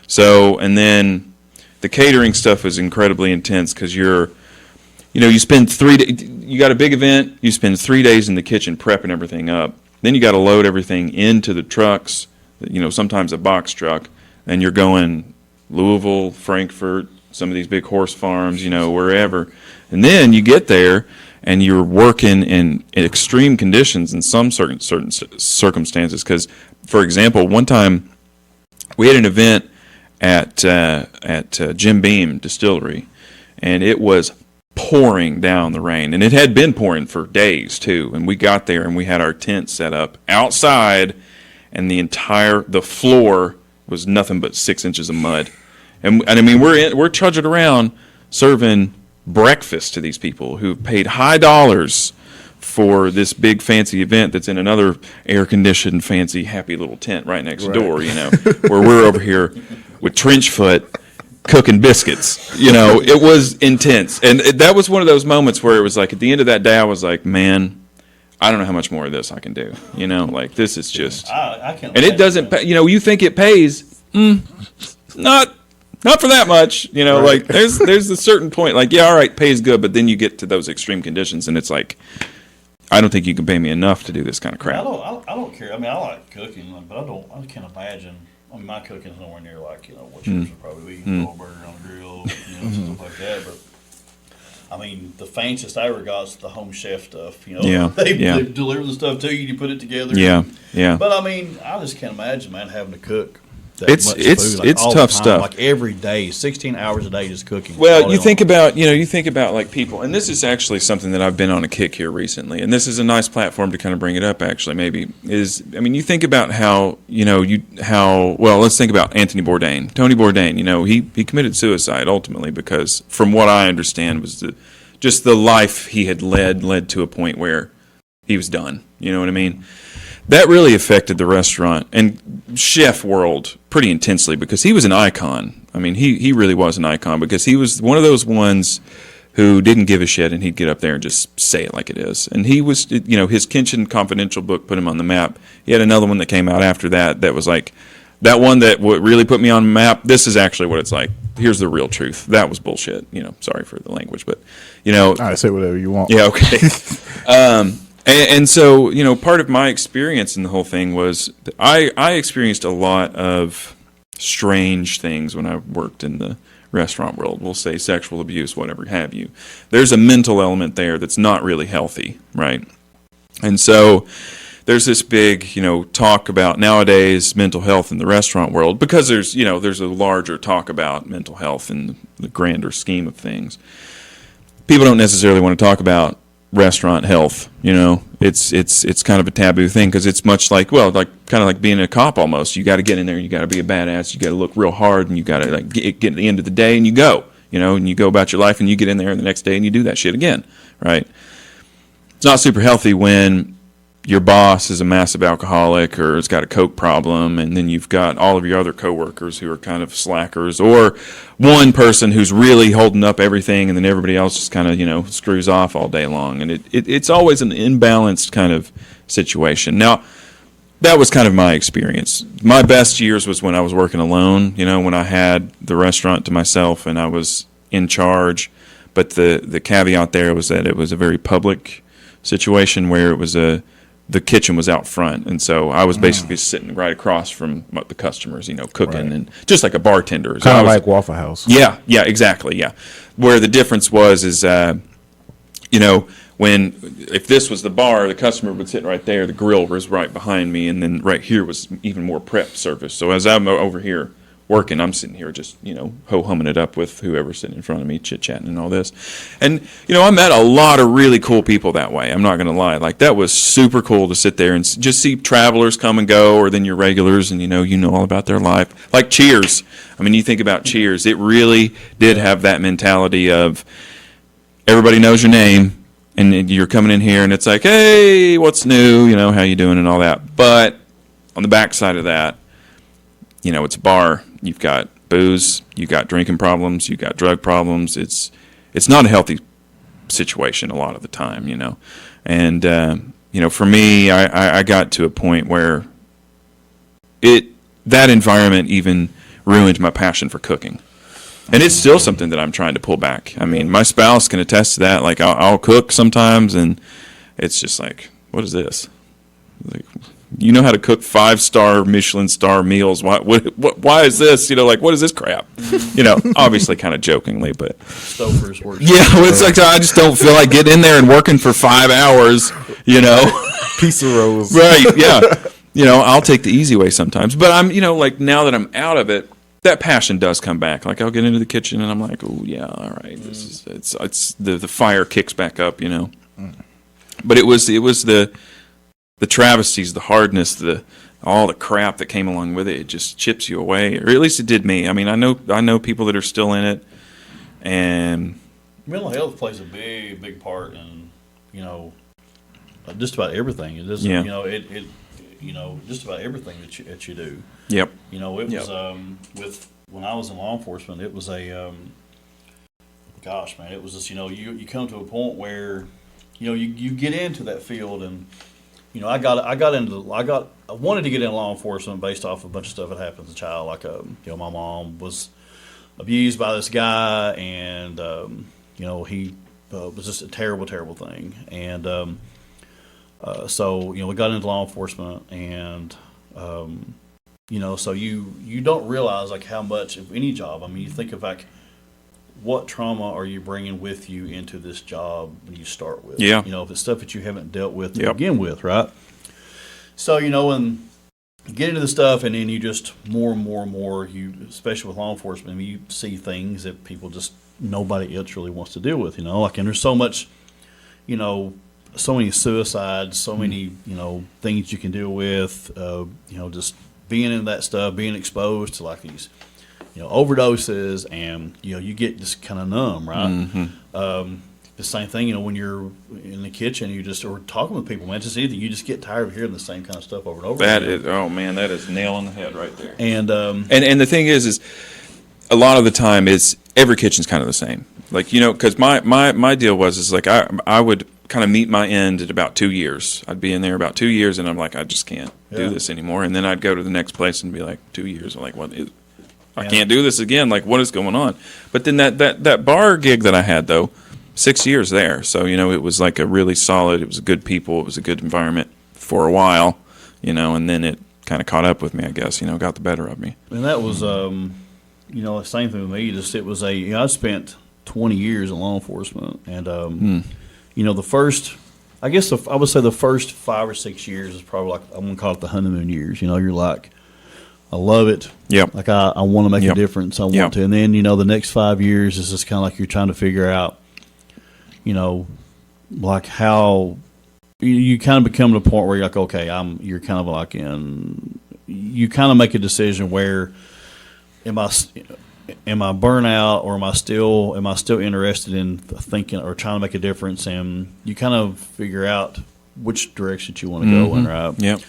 So, and then the catering stuff was incredibly intense because you spend you got a big event, you spend 3 days in the kitchen prepping everything up. Then you got to load everything into the trucks, sometimes a box truck, and you're going Louisville, Frankfurt, some of these big horse farms, wherever. And then you get there and you're working in extreme conditions in some certain circumstances. Because, for example, one time we had an event at Jim Beam Distillery, and it was pouring down the rain, and it had been pouring for days too. And we got there and we had our tent set up outside, and the floor was nothing but 6 inches of mud. And I mean, we're trudging around serving breakfast to these people who paid high dollars for this big fancy event that's in another air-conditioned, fancy, happy little tent right next door, where we're over here with trench foot cooking biscuits. It was intense. And that was one of those moments where it was like, at the end of that day, I was like, man, I don't know how much more of this I can do. Like, this is just... I can't. And it doesn't pay, you think it pays, not for that much, right. Like there's a certain point, like, yeah, all right, pays good, but then you get to those extreme conditions, and it's like, I don't think you can pay me enough to do this kind of crap. I don't care. I mean, I like cooking, but I can't imagine. I mean, my cooking's nowhere near like what yours would probably be, burger on the grill, stuff like that. But I mean, the fanciest I ever got is the home chef stuff. They deliver the stuff to you, you put it together. Yeah. But I mean, I just can't imagine, man, having to cook. It's tough stuff. Like every day, 16 hours a day, just cooking. Well, you think about like people, and this is actually something that I've been on a kick here recently, and this is a nice platform to kind of bring it up. Actually, you think about how let's think about Anthony Bourdain, Tony Bourdain. He committed suicide ultimately because, from what I understand, was just the life he had led to a point where he was done. You know what I mean? That really affected the restaurant and chef world pretty intensely because he was an icon. I mean, he really was an icon because he was one of those ones who didn't give a shit, and he'd get up there and just say it like it is. And he was, his Kitchen Confidential book put him on the map. He had another one that came out after that was like, that one that really put me on the map, this is actually what it's like. Here's the real truth. That was bullshit. Sorry for the language, but, All right, say whatever you want. Yeah, okay. And so, part of my experience in the whole thing was that I experienced a lot of strange things when I worked in the restaurant world. We'll say sexual abuse, whatever have you. There's a mental element there that's not really healthy, right? And so there's this big, talk about nowadays mental health in the restaurant world because there's a larger talk about mental health in the grander scheme of things. People don't necessarily want to talk about restaurant health. It's kind of a taboo thing because it's much like kind of like being a cop almost. You got to get in there, you got to be a badass, you got to look real hard, and you got to get to the end of the day and you go, and you go about your life and you get in there the next day and you do that shit again, right? It's not super healthy when your boss is a massive alcoholic or has got a coke problem, and then you've got all of your other coworkers who are kind of slackers, or one person who's really holding up everything, and then everybody else just kind of screws off all day long, and it's always an imbalanced kind of situation. Now, that was kind of my experience. My best years was when I was working alone, when I had the restaurant to myself and I was in charge, but the caveat there was that it was a very public situation where it was the kitchen was out front, and so I was basically sitting right across from the customers, cooking, right. And just like a bartender. Kind of like Waffle House. Yeah, exactly, yeah. Where the difference was is, if this was the bar, the customer would sit right there, the grill was right behind me, and then right here was even more prep service. So as I'm over here working. I'm sitting here just, ho-humming it up with whoever's sitting in front of me, chit-chatting and all this. And, I met a lot of really cool people that way. I'm not going to lie. Like, that was super cool to sit there and just see travelers come and go, or then your regulars, and, you know all about their life. Like Cheers. I mean, you think about Cheers. It really did have that mentality of everybody knows your name, and you're coming in here, and it's like, hey, what's new? How you doing and all that. But on the backside of that, it's a bar. You've got booze. You've got drinking problems. You've got drug problems. It's not a healthy situation a lot of the time, And, for me, I got to a point where that environment even ruined my passion for cooking. And it's still something that I'm trying to pull back. I mean, my spouse can attest to that. Like, I'll cook sometimes, and it's just like, what is this? Like, you know how to cook 5-star Michelin star meals. Why is this? What is this crap? Obviously kind of jokingly, but Stouffer's works. yeah, it's like I just don't feel like getting in there and working for 5 hours. Pizza rolls. Right? Yeah. I'll take the easy way sometimes, but I'm like now that I'm out of it, that passion does come back. Like I'll get into the kitchen and I'm like, oh yeah, all right, it's the fire kicks back up. But it was the travesties, the hardness, all the crap that came along with it. It just chips you away, or at least it did me. I mean, I know people that are still in it, and Mental health plays a big part in just about everything. It doesn't, Yeah. just about everything that you do. Yep. It was with when I was in law enforcement, it was a gosh, man, it was just you come to a point where you get into that field, and I wanted to get into law enforcement based off a bunch of stuff that happened as a child. Like my mom was abused by this guy, and he was just a terrible thing. And so we got into law enforcement, and so you don't realize like how much of any job. I mean, you think of like what trauma are you bringing with you into this job when you start with? Yeah. If it's stuff that you haven't dealt with to Yep. begin with, right? So when you get into the stuff, and then you just more and more, especially with law enforcement, you see things that people just nobody else really wants to deal with. Like, and there's so much, so many suicides, so many things you can deal with. Just being in that stuff, being exposed to like these overdoses, and you get just kind of numb, right? Mm-hmm. The same thing, when you're in the kitchen, or talking with people, man, just anything, you just get tired of hearing the same kind of stuff over and over. That again. is, oh man, that is nail on the head right there. And And the thing is a lot of the time is every kitchen's kind of the same. Like because my deal was like I would kind of meet my end at about 2 years. I'd be in there about 2 years, and I'm like, I just can't do this anymore. And then I'd go to the next place and be like, 2 years. I'm like, what is? I can't do this again. Like, what is going on? But then that bar gig that I had, though, 6 years there. So, it was like a really solid, it was good people, it was a good environment for a while, and then it kind of caught up with me, I guess, got the better of me. And that was, the same thing with me. Just it was I spent 20 years in law enforcement, and the first, I guess I would say the first 5 or 6 years is probably like I'm gonna call it the honeymoon years. You're like, I love it. Yep. Like I want to make a difference. I want Yep. to, and then the next 5 years is just kind of like you're trying to figure out, like how you kind of become to the point where you're like, okay, you're kind of like you kind of make a decision where am I burnout, or am I still interested in thinking or trying to make a difference? And you kind of figure out which direction you want to go in, right? Yep.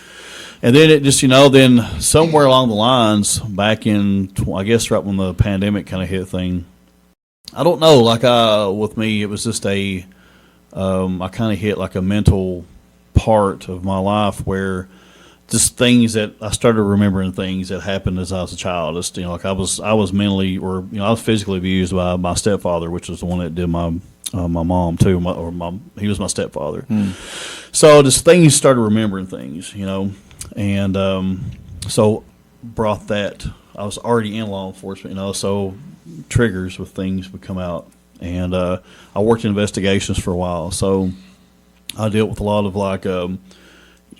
And then it just, then somewhere along the lines, back in, I guess right when the pandemic kind of hit thing, I don't know, like with me, it was just I kind of hit like a mental part of my life where just things that I started remembering things that happened as I was a child. Just, like I was mentally, or, I was physically abused by my stepfather, which was the one that did my mom too, he was my stepfather. So just things, started remembering things, and so brought that. I was already in law enforcement, so triggers with things would come out, and I worked in investigations for a while, so I dealt with a lot of like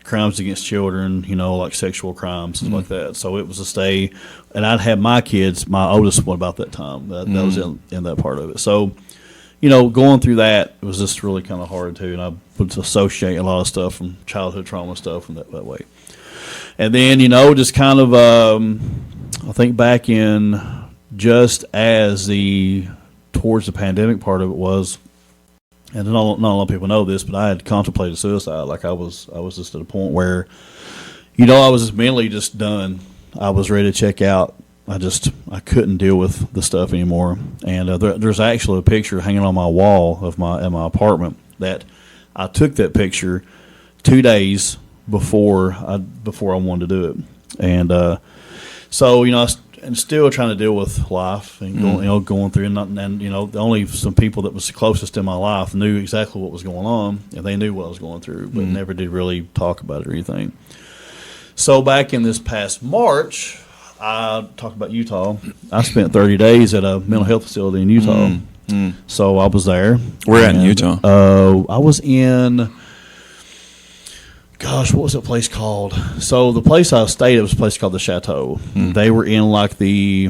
crimes against children, like sexual crimes and like that. So it was a stay, and I'd had my kids, my oldest one about that time. That was in that part of it. So, going through that, it was just really kind of hard too, and I would associate a lot of stuff from childhood trauma stuff from that way. And then, just kind of, I think back in just as towards the pandemic part of it was, and not a lot of people know this, but I had contemplated suicide. Like I was just at a point where, I was just mentally just done. I was ready to check out. I couldn't deal with the stuff anymore. And there's actually a picture hanging on my wall at my apartment that I took that picture 2 days before I wanted to do it. And so and still trying to deal with life and going through and only some people that was closest in my life knew exactly what was going on, and they knew what I was going through, but never did really talk about it or anything. So back in this past March, I talked about Utah. I spent 30 days at a mental health facility in Utah. So I was there. Where at in Utah? I was in, gosh, what was that place called? So the place I stayed at was a place called the Chateau. They were in like the,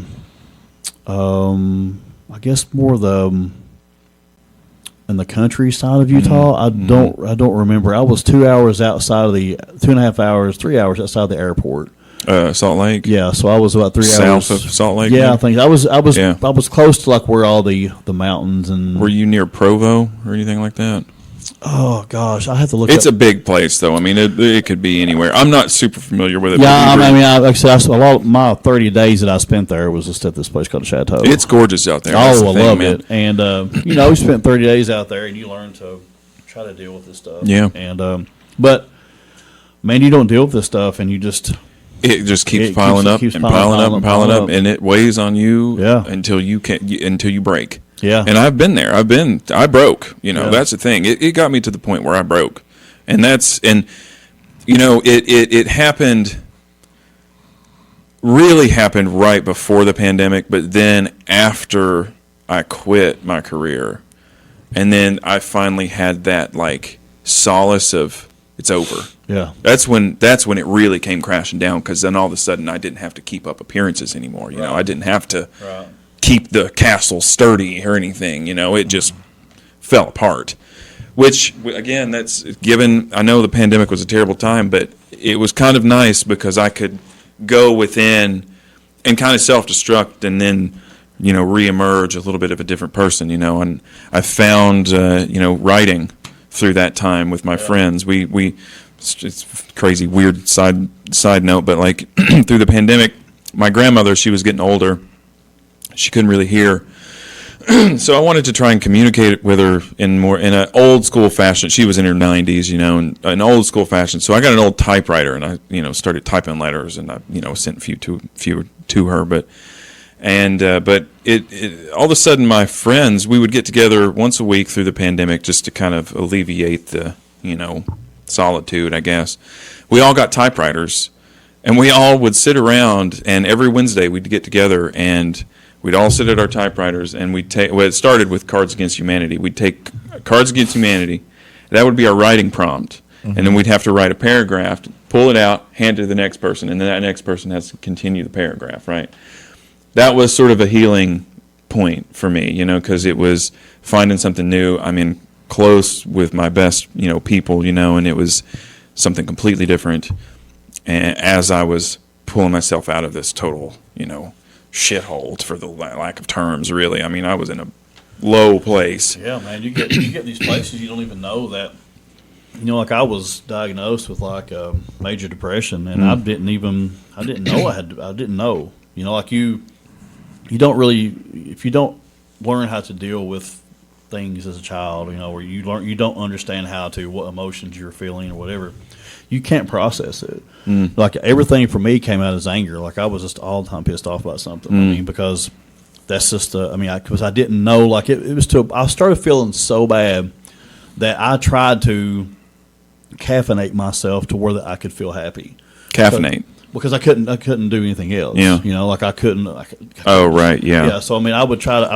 I guess more in the countryside of Utah. I don't remember. I was 2 hours outside of 2.5 hours, 3 hours outside of the airport. Salt Lake. Yeah, so I was about 3 hours south of Salt Lake. Yeah, I think I was close to like where all the mountains and. Were you near Provo or anything like that? Oh gosh, I have to look. It's a big place, though. I mean, it could be anywhere. I'm not super familiar with it. Yeah, like I said, a lot of my 30 days that I spent there was just at this place called the Chateau. It's gorgeous out there. Oh, I love it. And we spent 30 days out there, and you learn to try to deal with this stuff. Yeah. And but man, you don't deal with this stuff, and you just. It just keeps piling up, and it weighs on you until you break. Yeah. And I've been there. I broke. That's the thing. It got me to the point where I broke. And it happened, really happened right before the pandemic, but then after I quit my career. And then I finally had that like solace of it's over. Yeah. That's when it really came crashing down, because then all of a sudden I didn't have to keep up appearances anymore. I didn't have to keep the castle sturdy or anything. It just fell apart. Which, again, that's given. I know the pandemic was a terrible time, but it was kind of nice because I could go within and kind of self-destruct and then, reemerge a little bit of a different person. And I found, writing through that time with my friends. It's crazy, weird side note, but like through the pandemic, my grandmother, she was getting older. She couldn't really hear. So I wanted to try and communicate with her in an old school fashion. She was in her 90s, in an old school fashion. So I got an old typewriter, and I, started typing letters, and I, sent a few to her. But it all of a sudden, my friends, we would get together once a week through the pandemic just to kind of alleviate the, solitude, I guess. We all got typewriters, and we all would sit around, and every Wednesday we'd get together, and we'd all sit at our typewriters, and we'd take. Well, it started with Cards Against Humanity. We'd take Cards Against Humanity. That would be our writing prompt, and then we'd have to write a paragraph, pull it out, hand it to the next person, and then that next person has to continue the paragraph. Right. That was sort of a healing point for me, because it was finding something new. I'm in close with my best, people, and it was something completely different. And as I was pulling myself out of this total, shithole, for the lack of terms, really. I mean, I was in a low place. Yeah, man, you get these places you don't even know that. Like I was diagnosed with like major depression, and I didn't know I didn't know. Like you don't really, if you don't learn how to deal with things as a child, where you don't understand what emotions you're feeling or whatever, you can't process it. Like everything for me came out as anger. Like I was just all the time pissed off about something. Because that's just because I didn't know. Like it was I started feeling so bad that I tried to caffeinate myself to where that I could feel happy. Caffeinate. because I couldn't do anything else. Yeah. You know, like I couldn't. Oh, right. Yeah. Yeah. So I mean, I would try to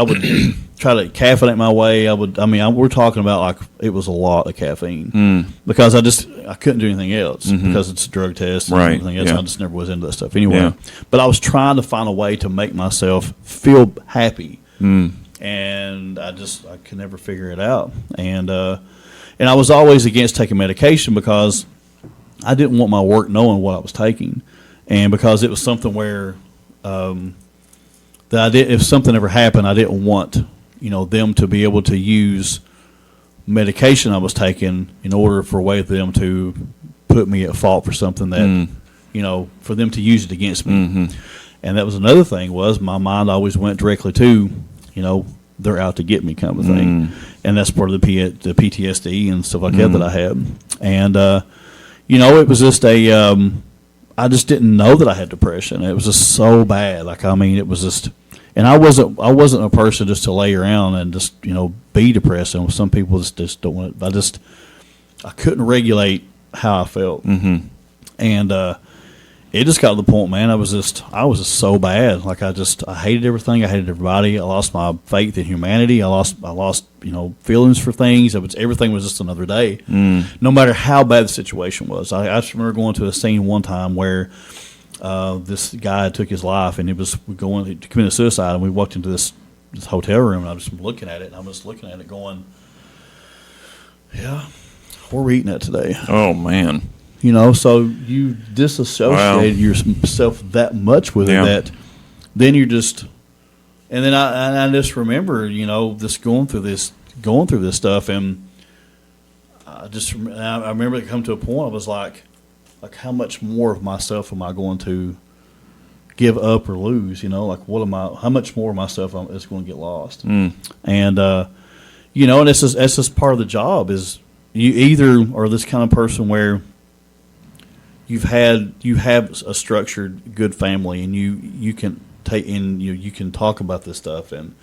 caffeinate my way. We're talking about like it was a lot of caffeine because I couldn't do anything else because it's a drug test and Right, everything else. yeah. I just never was into that stuff anyway. Yeah. But I was trying to find a way to make myself feel happy, and I could never figure it out. And I was always against taking medication because I didn't want my work knowing what I was taking, and because it was something where that if something ever happened, I didn't want them to be able to use medication I was taking in order for a way for them to put me at fault for something that for them to use it against me. And that was another thing was my mind always went directly to they're out to get me kind of a thing, and that's part of the PTSD and stuff like that I had. And it was just I just didn't know that I had depression. It was just so bad. It was just, and I wasn't a person just to lay around and just be depressed. And some people just don't want it. I couldn't regulate how I felt, and it just got to the point, man. I was just so bad. I hated everything. I hated everybody. I lost my faith in humanity. I lost feelings for things. Everything was just another day. No matter how bad the situation was. I just remember going to a scene one time where this guy took his life, and he was going to commit suicide. And we walked into this hotel room, and I was just looking at it, and I was looking at it, going, "Yeah, where are we eating at today?" Oh, man. So you disassociated yourself that much with it that then you're just, and then I just remember, just going through this stuff, and I remember it come to a point I was like how much more of myself am I going to give up or lose? How much more of myself is going to get lost? And and that's just part of the job is you either are this kind of person where you have a structured good family, and you can take in you can talk about this stuff, and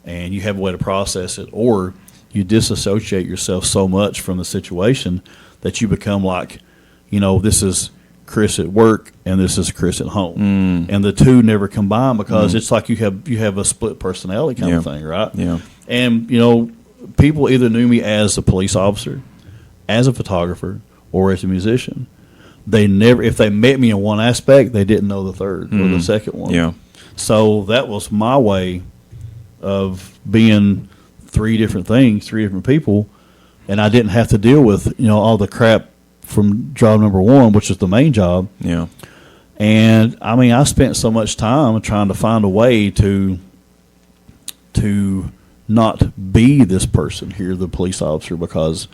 you have a way to process it, or you disassociate yourself so much from the situation that you become like, this is Chris at work and this is Chris at home, and the two never combine because it's like you have a split personality kind of thing, right? Yeah. And people either knew me as a police officer, as a photographer, or as a musician. They never, if they met me in one aspect, they didn't know the third or the second one. Yeah. So that was my way of being three different things, three different people, and I didn't have to deal with all the crap from job number one, which is the main job. Yeah. And I spent so much time trying to find a way to not be this person here, the police officer, because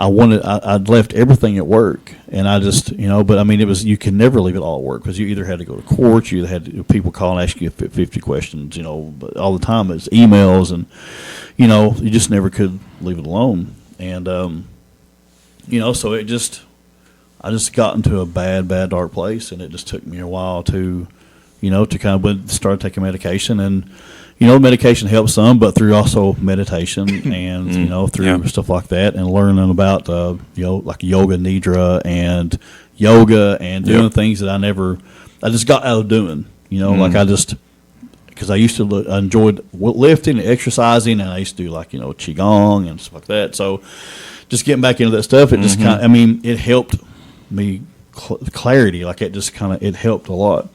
I'd left everything at work, and I just, but it was, you can never leave it all at work because you either had to go to court, you either had people call and ask you 50 questions, but all the time it's emails, and, you just never could leave it alone. And, so I just got into a bad, dark place, and it just took me a while to, to kind of start taking medication. And, medication helps some, but through also meditation and, through stuff like that, and learning about, like yoga nidra and yoga and doing things that I just got out of doing, because I used to, I enjoyed lifting and exercising, and I used to do like, Qigong and stuff like that. So just getting back into that stuff, it just kind of, it helped me clarity. Like it helped a lot.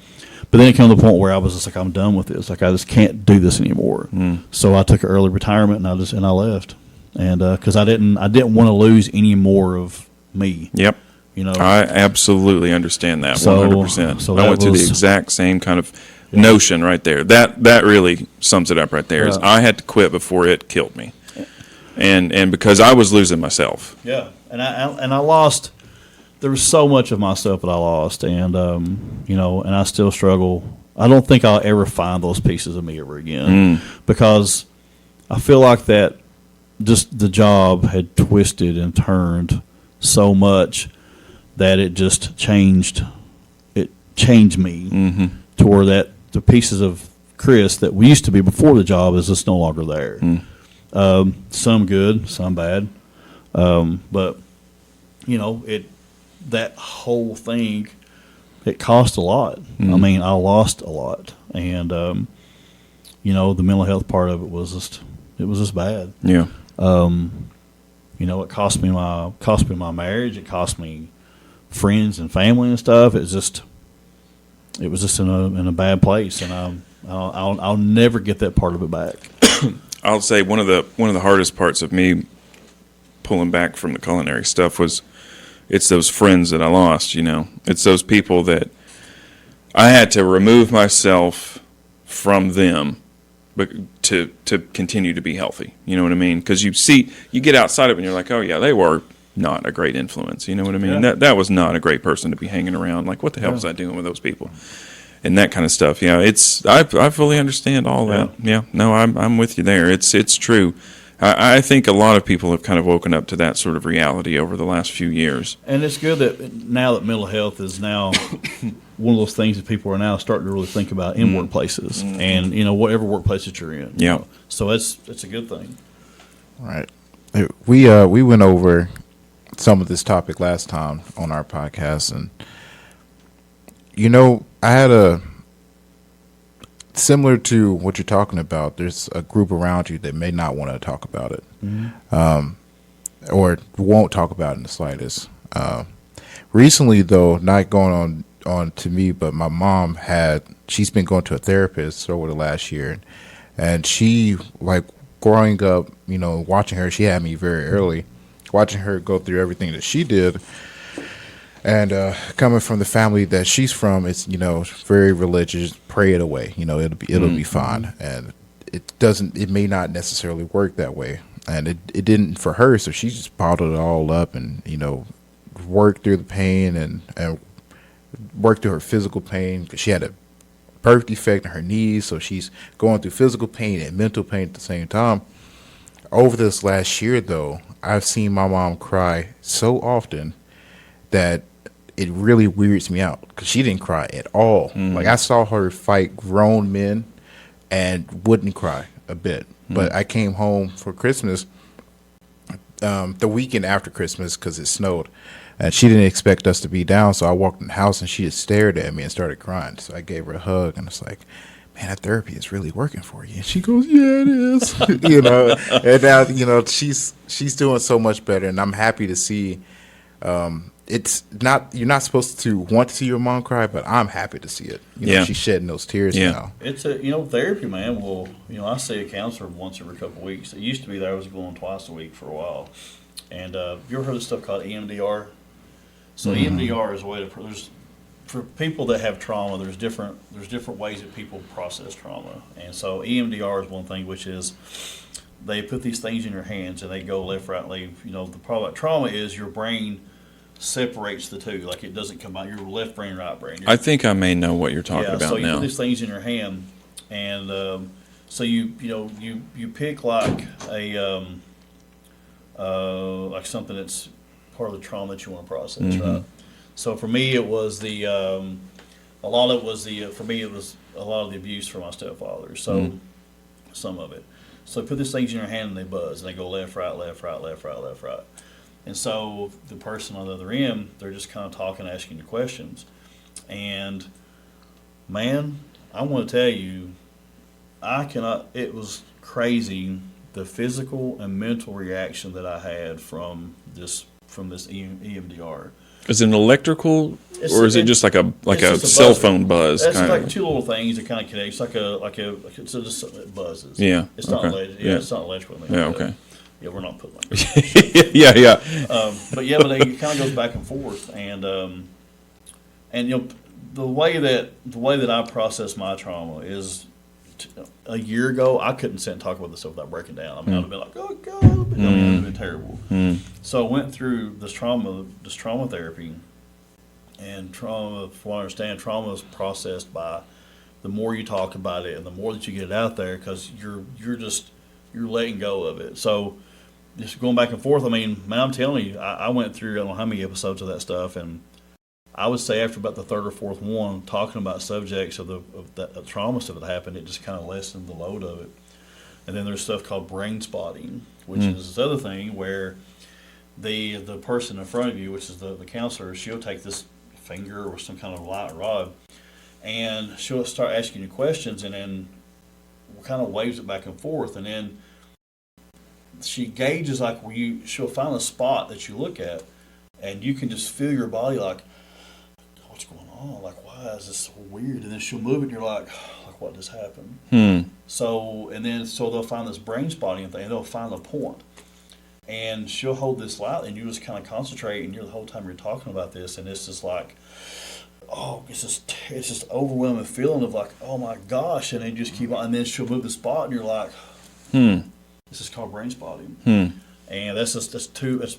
But then it came to the point where I was just like, I'm done with this. Like, I just can't do this anymore. So I took an early retirement, and I left, and because I didn't want to lose any more of me. Yep. I absolutely understand that 100%. So I went through the exact same kind of notion right there. That really sums it up right there. Is I had to quit before it killed me, and because I was losing myself. Yeah, and I lost. There was so much of myself that I lost, and and I still struggle. I don't think I'll ever find those pieces of me ever again, because I feel like that just the job had twisted and turned so much that it just changed. It changed me to where that the pieces of Chris that we used to be before the job is just no longer there. Some good, some bad, but it. That whole thing it cost a lot. I mean, I lost a lot, and you know, the mental health part of it was just bad. Yeah. You know, it cost me my marriage. It cost me friends and family and stuff. It was just in a bad place, and I'll never get that part of it back. I'll say one of the hardest parts of me pulling back from the culinary stuff was it's those friends that I lost. You know, it's those people that I had to remove myself from them, but to continue to be healthy. You know what I mean? Because you get outside of it and you're like, oh yeah, they were not a great influence. You know what I mean? Yeah. That was not a great person to be hanging around. Like, what the hell was I doing with those people? And that kind of stuff. Yeah, I fully understand all that. Yeah, no, I'm with you there. It's true. I think a lot of people have kind of woken up to that sort of reality over the last few years. And it's good that now that mental health is now one of those things that people are now starting to really think about in workplaces, and you know, whatever workplace that you're in. Yeah. You know. So it's a good thing. Right. We went over some of this topic last time on our podcast, and you know, I had a similar to what you're talking about. There's a group around you that may not want to talk about it, or won't talk about it in the slightest. Recently, though, not going on to me, but my mom she's been going to a therapist over the last year, and she, like, growing up, you know, watching her, she had me very early, watching her go through everything that she did. And coming from the family that she's from, it's, you know, very religious. Pray it away, you know, it'll be fine. And it may not necessarily work that way, and it didn't for her. So she just bottled it all up, and you know, worked through the pain and worked through her physical pain, because she had a birth defect in her knees, so she's going through physical pain and mental pain at the same time. Over this last year, though, I've seen my mom cry so often that it really weirds me out, because she didn't cry at all. Like, I saw her fight grown men and wouldn't cry a bit. But I came home for Christmas, the weekend after Christmas, because it snowed, and she didn't expect us to be down. So I walked in the house, and she just stared at me and started crying. So I gave her a hug, and it's like, man, that therapy is really working for you. And she goes, yeah, it is. You know, and now, you know, she's doing so much better, and I'm happy to see. It's not, you're not supposed to want to see your mom cry, but I'm happy to see it. You know, she's shedding those tears now. It's you know, therapy, man. Well, you know, I see a counselor once every couple of weeks. It used to be that I was going twice a week for a while. And you ever heard of stuff called EMDR? So EMDR is a way for people that have trauma. There's different ways that people process trauma, and so EMDR is one thing, which is they put these things in your hands and they go left, right, left. You know, the problem about trauma is your brain separates the two, like it doesn't come out your left brain, right brain. I think I may know what you're talking about so you now. put these things in your hand, and so you pick like a like something that's part of the trauma that you want to process, right? So for me, it was for me it was a lot of the abuse from my stepfather. So some of it. So put these things in your hand and they buzz and they go left, right, left, right, left, right, left, right. And so the person on the other end, they're just kind of talking, asking you questions. And man, I want to tell you, it was crazy, the physical and mental reaction that I had from this EMDR. Is it an electrical, or is it just like a cell phone buzz? It's kind like of? two little things that kind of connect. It's it buzzes. Yeah. It's not okay. it's not electrical. Yeah. Okay. Yeah, we're not putting like that. Yeah. But it kind of goes back and forth, and you know, the way that I process my trauma is, a year ago I couldn't sit and talk about this stuff without breaking down. I mean, I'd have been like, oh God, it'd have been terrible. So I went through this trauma therapy, and trauma, from what I understand, trauma is processed by the more you talk about it and the more that you get it out there, because you're letting go of it. So just going back and forth, I mean, man, I'm telling you, I went through, I don't know how many episodes of that stuff, and I would say after about the third or fourth one, talking about subjects of that trauma stuff that happened, it just kind of lessened the load of it. And then there's stuff called brain spotting, which is this other thing where the person in front of you, which is the counselor, she'll take this finger or some kind of light rod, and she'll start asking you questions, and then kind of waves it back and forth, and then she gauges like she'll find a spot that you look at, and you can just feel your body like, what's going on? Like, why is this so weird? And then she'll move it, and you're like what just happened? So they'll find this brain spotting thing, and they'll find the point. And she'll hold this light, and you just kind of concentrate, and the whole time you're talking about this, and it's just like, it's just overwhelming feeling of like, oh my gosh, and then you just keep on, and then she'll move the spot, and you're like, this is called brain spotting, and that's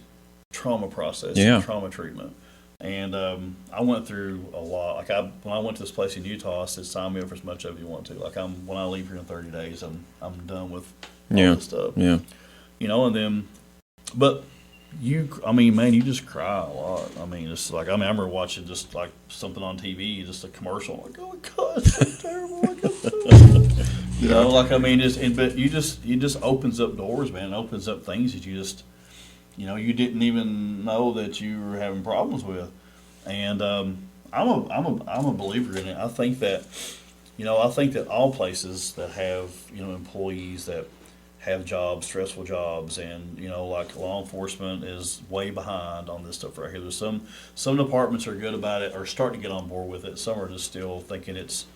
trauma process, trauma treatment. And I went through a lot. Like when I went to this place in Utah, I said, sign me up for as much of it you want to. Like when I leave here in 30 days, I'm done with all this stuff. Yeah. And then, but you just cry a lot. I mean, it's like, I remember watching just like something on TV, just a commercial. I'm like, oh my God, it's so terrible. But it just opens up doors, man. It opens up things that you just, you didn't even know that you were having problems with. And I'm a believer in it. I think that all places that have employees that have jobs, stressful jobs, and like law enforcement is way behind on this stuff right here. There's some departments are good about it, or starting to get on board with it. Some are just still thinking it's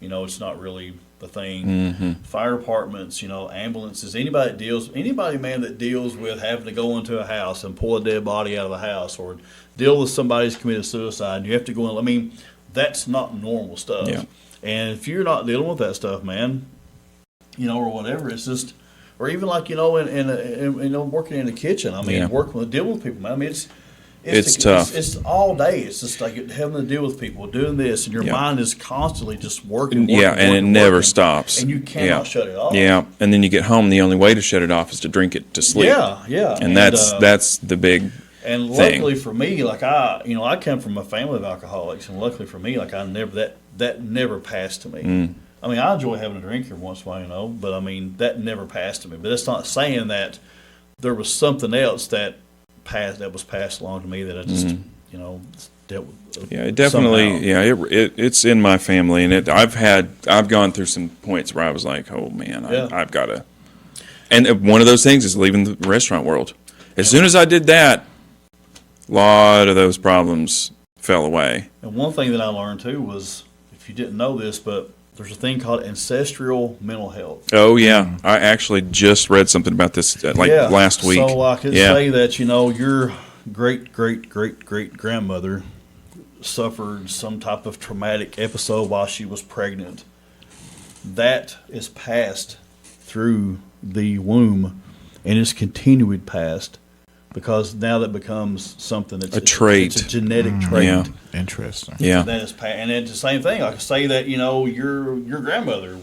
not really the thing. Fire departments, ambulances, anybody, man, that deals with having to go into a house and pull a dead body out of a house, or deal with somebody who's committed suicide, you have to go in. That's not normal stuff. Yeah. And if you're not dealing with that stuff, man, or whatever, it's just, or even like, in working in the kitchen, dealing with people, man. It's tough. It's all day. It's just like having to deal with people, doing this, and your mind is constantly just working. And it never stops. And you cannot shut it off. Yeah, and then you get home, the only way to shut it off is to drink it to sleep. Yeah. And that's the big and luckily for me, like I come from a family of alcoholics, and luckily for me, like that never passed to me. I enjoy having a drink every once in a while, but that never passed to me. But that's not saying that there was something else that was passed along to me that I just dealt with. Yeah, it definitely. Somehow. It's in my family, and I've gone through some points where I was like, oh man, I've got to. And one of those things is leaving the restaurant world. As soon as I did that, a lot of those problems fell away. And one thing that I learned too was, if you didn't know this, but there's a thing called ancestral mental health. Oh yeah, I actually just read something about this last week. So I could say that your great grandmother suffered some type of traumatic episode while she was pregnant. That is passed through the womb, and is continued past, because now that becomes something that's a trait. It's a genetic trait. Yeah. Interesting. Yeah. That is, and it's the same thing. I could say that your grandmother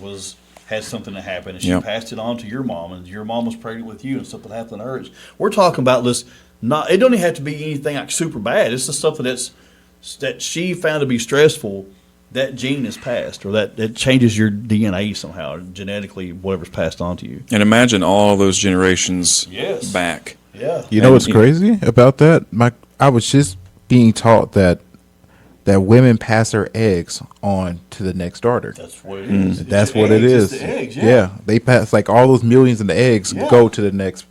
had something that happened, and she passed it on to your mom, and your mom was pregnant with you, and something happened to her. We're talking about this. It don't even have to be anything like super bad. It's just something that she found to be stressful. That gene is passed, or that changes your DNA somehow, genetically, whatever's passed on to you. And imagine all those generations back. Yeah. You know what's crazy about that? I was just being taught that women pass their eggs on to the next daughter. That's what it is. That's what it is. It's the eggs, yeah. They pass, like, all those millions of the eggs go to the next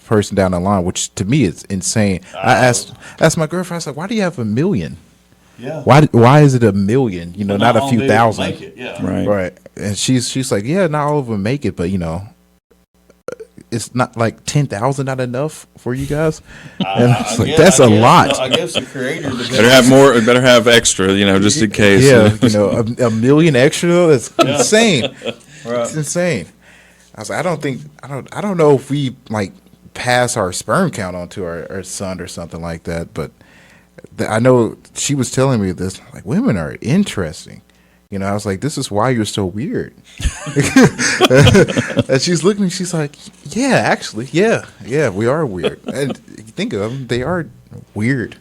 person down the line, which to me is insane. I asked my girlfriend, I was like, why do you have a million? Yeah. Why is it a million? Not a few thousand. Make it. Yeah. Right. And she's like, yeah, not all of them make it, but it's not like 10,000 not enough for you guys. And I was like, that's a lot. I guess the creator better have more. Better have extra. Just in case. Yeah. A million extra though. That's insane. Right. It's insane. I was like, I don't know if we like pass our sperm count on to our son or something like that, but I know she was telling me this, like, women are interesting. I was like, this is why you're so weird. And she's looking, she's like, yeah, actually, yeah, we are weird. And you think of them, they are weird.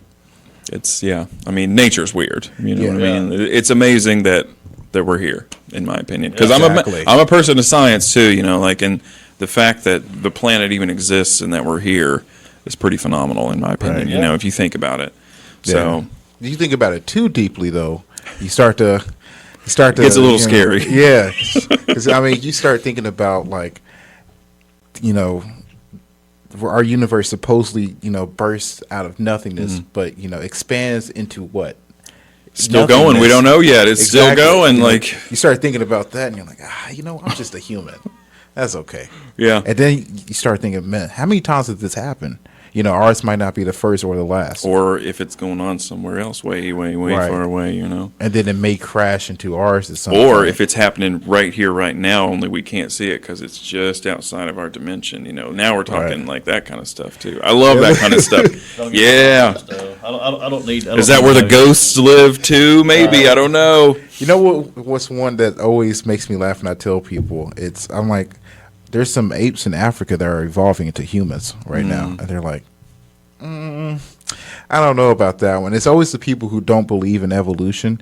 It's, nature's weird. You know what I mean? It's amazing that we're here, in my opinion. Because I'm a person of science, too, and the fact that the planet even exists and that we're here is pretty phenomenal, in my opinion, if you think about it. So, you think about it too deeply, though, you start to Gets a little scary. Yeah, because I mean, you start thinking about like, where our universe supposedly bursts out of nothingness, but expands into what? Still going. We don't know yet. It's Exactly. still going. You start thinking about that, and you're like, I'm just a human. That's okay. Yeah. And then you start thinking, man, how many times has this happened? Ours might not be the first or the last. Or if it's going on somewhere else, way, way, way Right. far away, And then it may crash into ours at some Or point. if it's happening right here, right now, only we can't see it because it's just outside of our dimension. Now we're talking Right. like that kind of stuff too. I love that kind of stuff. Yeah. I don't need. Is that where the ghosts live too? Maybe. I don't know. You know what's one that always makes me laugh when I tell people? I'm like, there's some apes in Africa that are evolving into humans right now. And they're like, I don't know about that one. It's always the people who don't believe in evolution.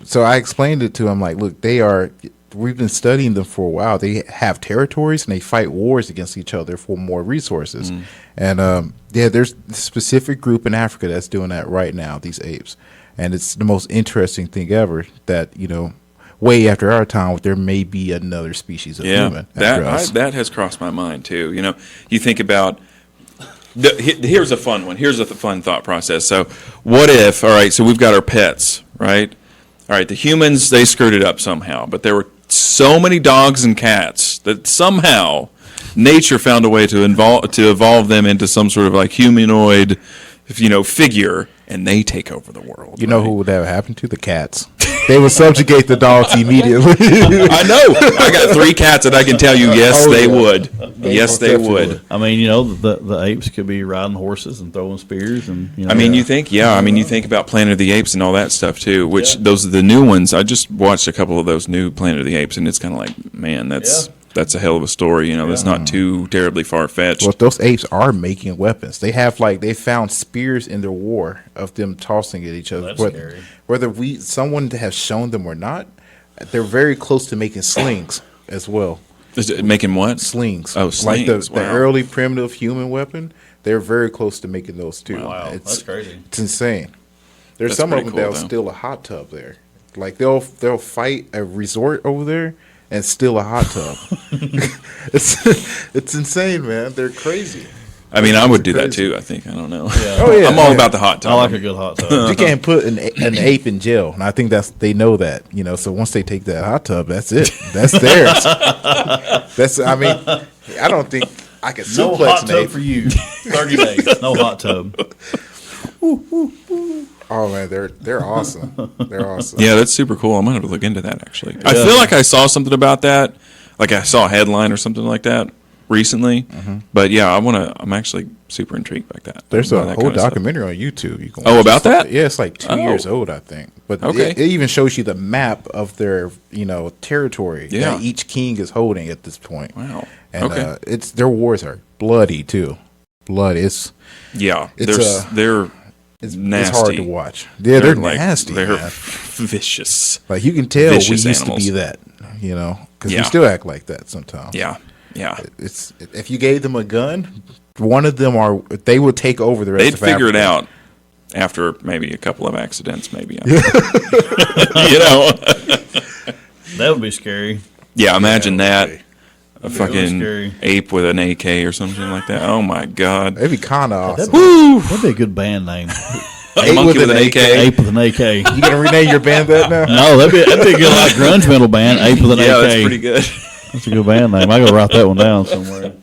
So I explained it to them like, look, we've been studying them for a while. They have territories and they fight wars against each other for more resources. And there's a specific group in Africa that's doing that right now, these apes. And it's the most interesting thing ever that, way after our time, there may be another species of human. That has crossed my mind too. You think about. Here's a fun one. Here's a fun thought process. So, what if? All right. So we've got our pets, right? All right. The humans they screwed it up somehow, but there were so many dogs and cats that somehow nature found a way to evolve them into some sort of like humanoid, figure, and they take over the world. You know who would that happen to? The cats. They would subjugate the dogs immediately. I know. I got 3 cats, and I can tell you, yes, they would. Yes, they would. I mean, the apes could be riding horses and throwing spears, and I mean, you think about Planet of the Apes and all that stuff too. Which those are the new ones. I just watched a couple of those new Planet of the Apes, and it's kind of like, man, that's a hell of a story. That's not too terribly far fetched. Well, those apes are making weapons. They have they found spears in their war of them tossing at each other. That's scary. Whether someone has shown them or not, they're very close to making slings as well. Is it making what? Slings. Oh, slings. Like the Wow. early primitive human weapon, they're very close to making those too. Wow, that's crazy. It's insane. There's That's some of pretty them cool, that'll though. steal a hot tub there. Like they'll fight a resort over there and steal a hot tub. it's insane, man. They're crazy. I mean, I would do that crazy. too. I think. I don't know. Oh yeah, I'm all about the hot tub. I like a good hot tub. You can't put an ape in jail, and I think they know that. So once they take that hot tub, that's it. That's theirs. I mean, I don't think I could No suplex hot an tub ape. for you. 30 days. No hot tub. Oh man, they're awesome. They're awesome. Yeah, that's super cool. I'm gonna have to look into that actually. I feel like I saw something about that, like I saw a headline or something like that recently. But yeah, I'm actually super intrigued by that. There's by a that whole kind of stuff. documentary on YouTube. You can Oh, watch. about It's like- that? Yeah, it's like 2 years Oh. old, I think. But Okay. it even shows you the map of their territory Yeah. that each king is holding at this point. Wow. And Okay. it's their wars are bloody too. Bloody. Yeah, It's, they're It's nasty. hard to watch. Yeah, they're like, nasty. They're man. vicious. Like you can tell we vicious used animals. to be that, because Yeah. we still act like that sometimes. Yeah, yeah. It's if you gave them a gun, one of them they would take over the rest. They'd of figure it Africa. out after maybe a couple of accidents. Maybe That would be scary. Yeah, imagine that. okay. A That'd be really fucking scary. ape with an AK or something like that. Oh my god. It'd be kind of awesome. That'd be a good band name. A monkey with an AK. Ape with an AK. You gonna rename your band that now? No, that'd be a good like grunge metal band. Ape with an Yeah, AK. that's pretty good. That's a good band name. I gotta write that one down somewhere.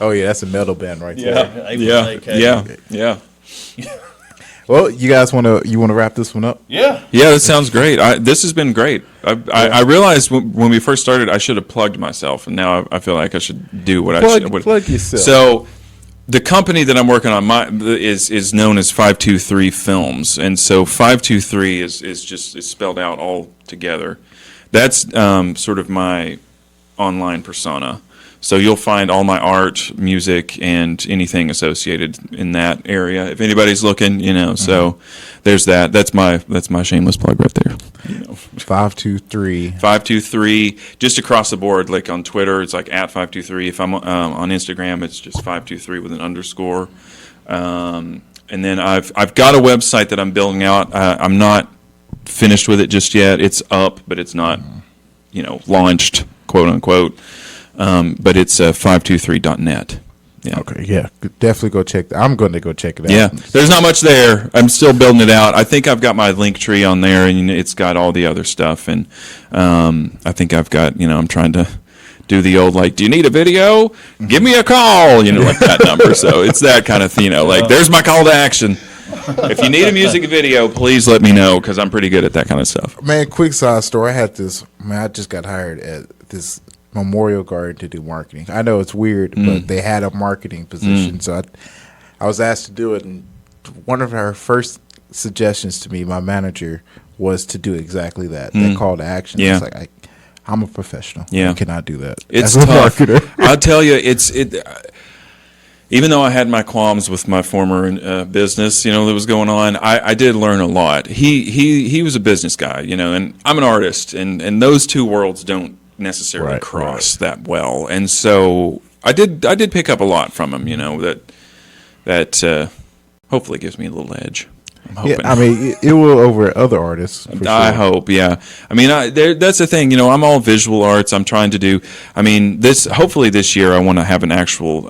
Oh yeah, that's a metal band right there. Ape with Yeah, an AK. yeah. Well, you guys want to wrap this one up? Yeah. Yeah, that sounds great. This has been great. I realized when we first started, I should have plugged myself, and now I feel like I should do what I should. Plug yourself. So, the company that I'm working on is known as 523 Films, and so 523 is spelled out all together. That's sort of my online persona. So you'll find all my art, music, and anything associated in that area. If anybody's looking, so there's that. That's my shameless plug right there. 523. 523, just across the board. Like on Twitter, it's like at 523. If I'm on Instagram, it's just 523 with an underscore. And then I've got a website that I'm building out. I'm not finished with it just yet. It's up, but it's not, launched, quote unquote. But it's 523.net. Yeah. Okay, yeah, definitely go check that. I'm going to go check it out. Yeah, there's not much there. I'm still building it out. I think I've got my link tree on there, and it's got all the other stuff. And I think I've got, I'm trying to do the old, like, do you need a video? Give me a call, like that number. So it's that kind of thing, like, there's my call to action. If you need a music video, please let me know, because I'm pretty good at that kind of stuff. Man, quick side story. I just got hired at this Memorial Garden to do marketing. I know it's weird, but they had a marketing position, so I was asked to do it. And one of her first suggestions to me, my manager, was to do exactly that. That call to action. Yeah. It's like I'm a professional. Yeah. I cannot do that. It's as a tough. marketer. I'll tell you, even though I had my qualms with my former business, that was going on, I did learn a lot. He was a business guy, and I'm an artist, and those two worlds don't necessarily cross that well. And so I did pick up a lot from him, that hopefully gives me a little edge. I'm hoping. Yeah, I mean, it will over other artists. For I sure. hope, yeah. I mean, that's the thing. I'm all visual arts. I'm trying to do. I mean, hopefully this year I want to have an actual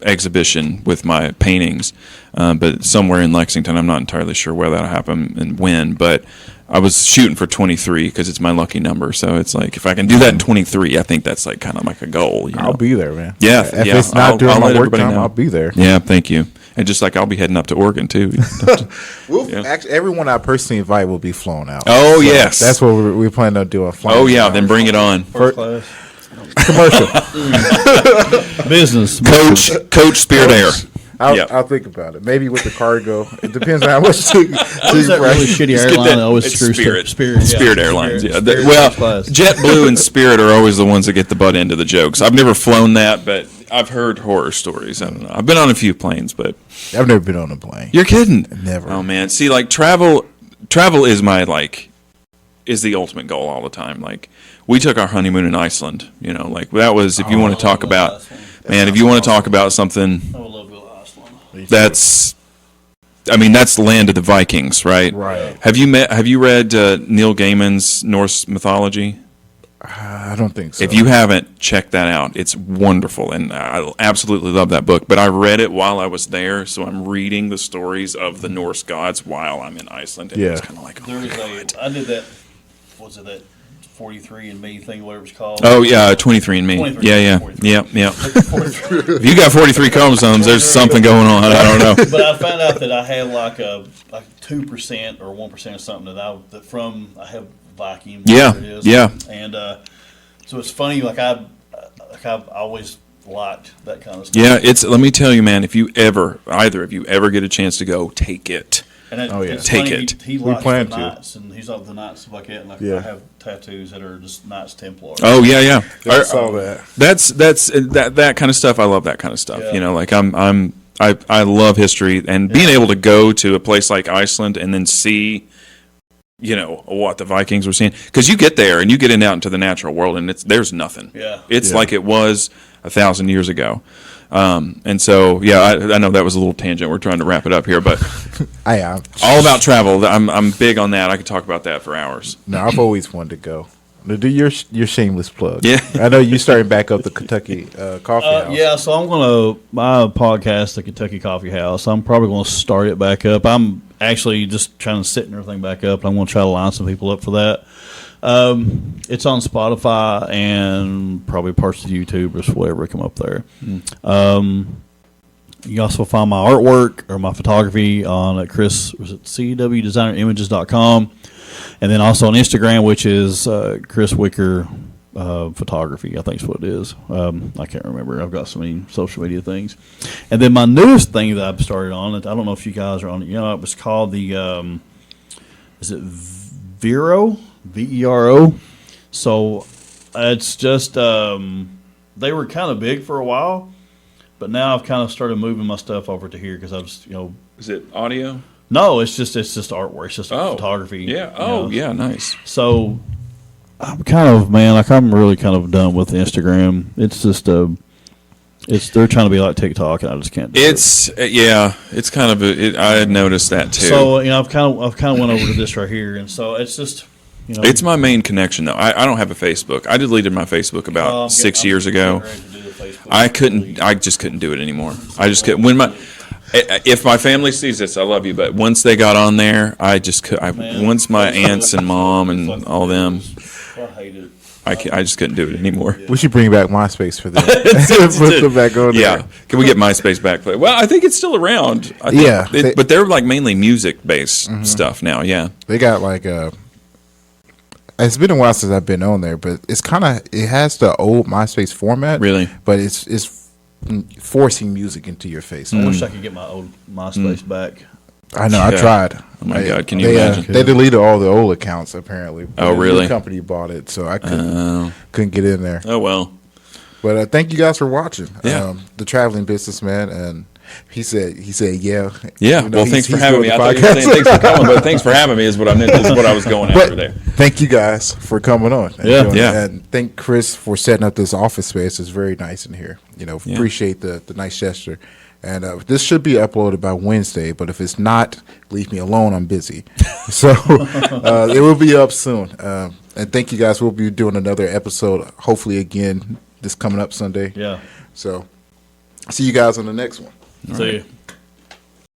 exhibition with my paintings, but somewhere in Lexington. I'm not entirely sure where that'll happen and when. But I was shooting for 23 because it's my lucky number. So it's like if I can do that in 23, I think that's like kind of like a goal. I'll be there, man. Yeah, if yeah. it's not during I'll my let work everybody time, know. I'll be there. Yeah, thank you. And just like I'll be heading up to Oregon too. Actually, everyone I personally invite will be flown out. Oh, yes. That's what we plan on doing. Oh yeah, then bring it on. First class. Commercial. Business. Coach Spirit Air. I'll think about it. Maybe with the cargo. It depends on how much. Who's that really shitty airline that always It's screws Spirit. Spirit. Spirit Airlines. Spirit. Yeah. Spirit Well, first class. JetBlue and Spirit are always the ones that get the butt end of the jokes. I've never flown that, but I've heard horror stories. I don't know. I've been on a few planes, but I've never been on a plane. you're kidding. Never. Oh man. See, like travel is my is the ultimate goal all the time. Like we took our honeymoon in Iceland. Like that was if you want to talk about, man, if you want to talk about something. I would love to go to Iceland. That's the land of the Vikings, right? Right. Have you read Neil Gaiman's Norse mythology? I don't think so. If you haven't, check that out. It's wonderful, and I absolutely love that book. But I read it while I was there, so I'm reading the stories of the Norse gods while I'm in Iceland. And it's kind of like, There was I did that. Was it that 43 and Me thing, whatever it's called? oh yeah, 23andMe. 23, Yeah. 43. Yeah. 43. If you got 43 chromosomes, there's something going on. I don't know. But I found out that I had like 2% or 1% or something I have Viking. Yeah, whatever it is. yeah. And so it's funny. I've always liked that kind of stuff. Yeah, let me tell you, man. If either of you ever get a chance to go, take it. And it's Take funny, it. He We likes plan the to. Knights, and he's up the Knights stuff like that. And Yeah. I have tattoos that are just Knights Templar. Oh yeah. I saw that. That's that kind of stuff. I love that kind of stuff. Yeah. Like I love history and being able to go to a place like Iceland and then see, what the Vikings were seeing. Because you get there and you get out into the natural world and there's nothing. Yeah. It's Yeah. like it was 1,000 years ago. And so I know that was a little tangent. We're trying to wrap it up here, but I am. all about travel. I'm big on that. I could talk about that for hours. No, I've always wanted to go. Now, do your shameless plug. Yeah. I know you starting back up the Kentucky Coffee House. Yeah, so I'm going to, my podcast, the Kentucky Coffee House, I'm probably going to start it back up. I'm actually just trying to set everything back up. I'm going to try to line some people up for that. It's on Spotify and probably parts of YouTube or whatever come up there. You can also find my artwork or my photography on CWDesignerImages.com. And then also on Instagram, which is Chris Wicker Photography, I think is what it is. I can't remember. I've got so many social media things. And then my newest thing that I've started on, I don't know if you guys are on it. It was called the, is it Vero? Vero. So it's just, they were kind of big for a while, but now I've kind of started moving my stuff over to here because I was, Is it audio? no, it's just artwork. It's just photography. Yeah. Oh, yeah. Nice. So I'm kind of, I'm really kind of done with Instagram. It's just They're trying to be like TikTok, and I just can't do it. It's kind of I had noticed that too. So I've kind of went over to this right here, and so it's just it's my main connection though. I don't have a Facebook. I deleted my Facebook about 6 years ago. I just couldn't do it anymore. I just couldn't. If my family sees this, I love you, but once they got on there, I just could. Once my aunts and mom and all them, I hate it. I just couldn't do it anymore. We should bring back MySpace for that. Put them back on there. Yeah, can we get MySpace back? Well, I think it's still around. But they're like mainly music-based stuff now. Yeah, they got like it's been a while since I've been on there, but it has the old MySpace format. Really, but it's forcing music into your face. I wish I could get my old MySpace back. I know. I tried. Oh my God! Can you imagine? They deleted all the old accounts apparently. Oh really? The company bought it, so I couldn't get in there. Oh well. But thank you guys for watching. Yeah. The Traveling Businessman, and he said yeah. Yeah. Well, thanks for having me. I thought you were saying thanks for coming, but thanks for having me is what I meant. Is what I was going after there. Thank you guys for coming on. And thank Chris for setting up this office space. It's very nice in here. Appreciate the nice gesture. And this should be uploaded by Wednesday, but if it's not, leave me alone. I'm busy. So it will be up soon. And thank you guys. We'll be doing another episode, hopefully again, this coming up Sunday. Yeah. So see you guys on the next one. See you.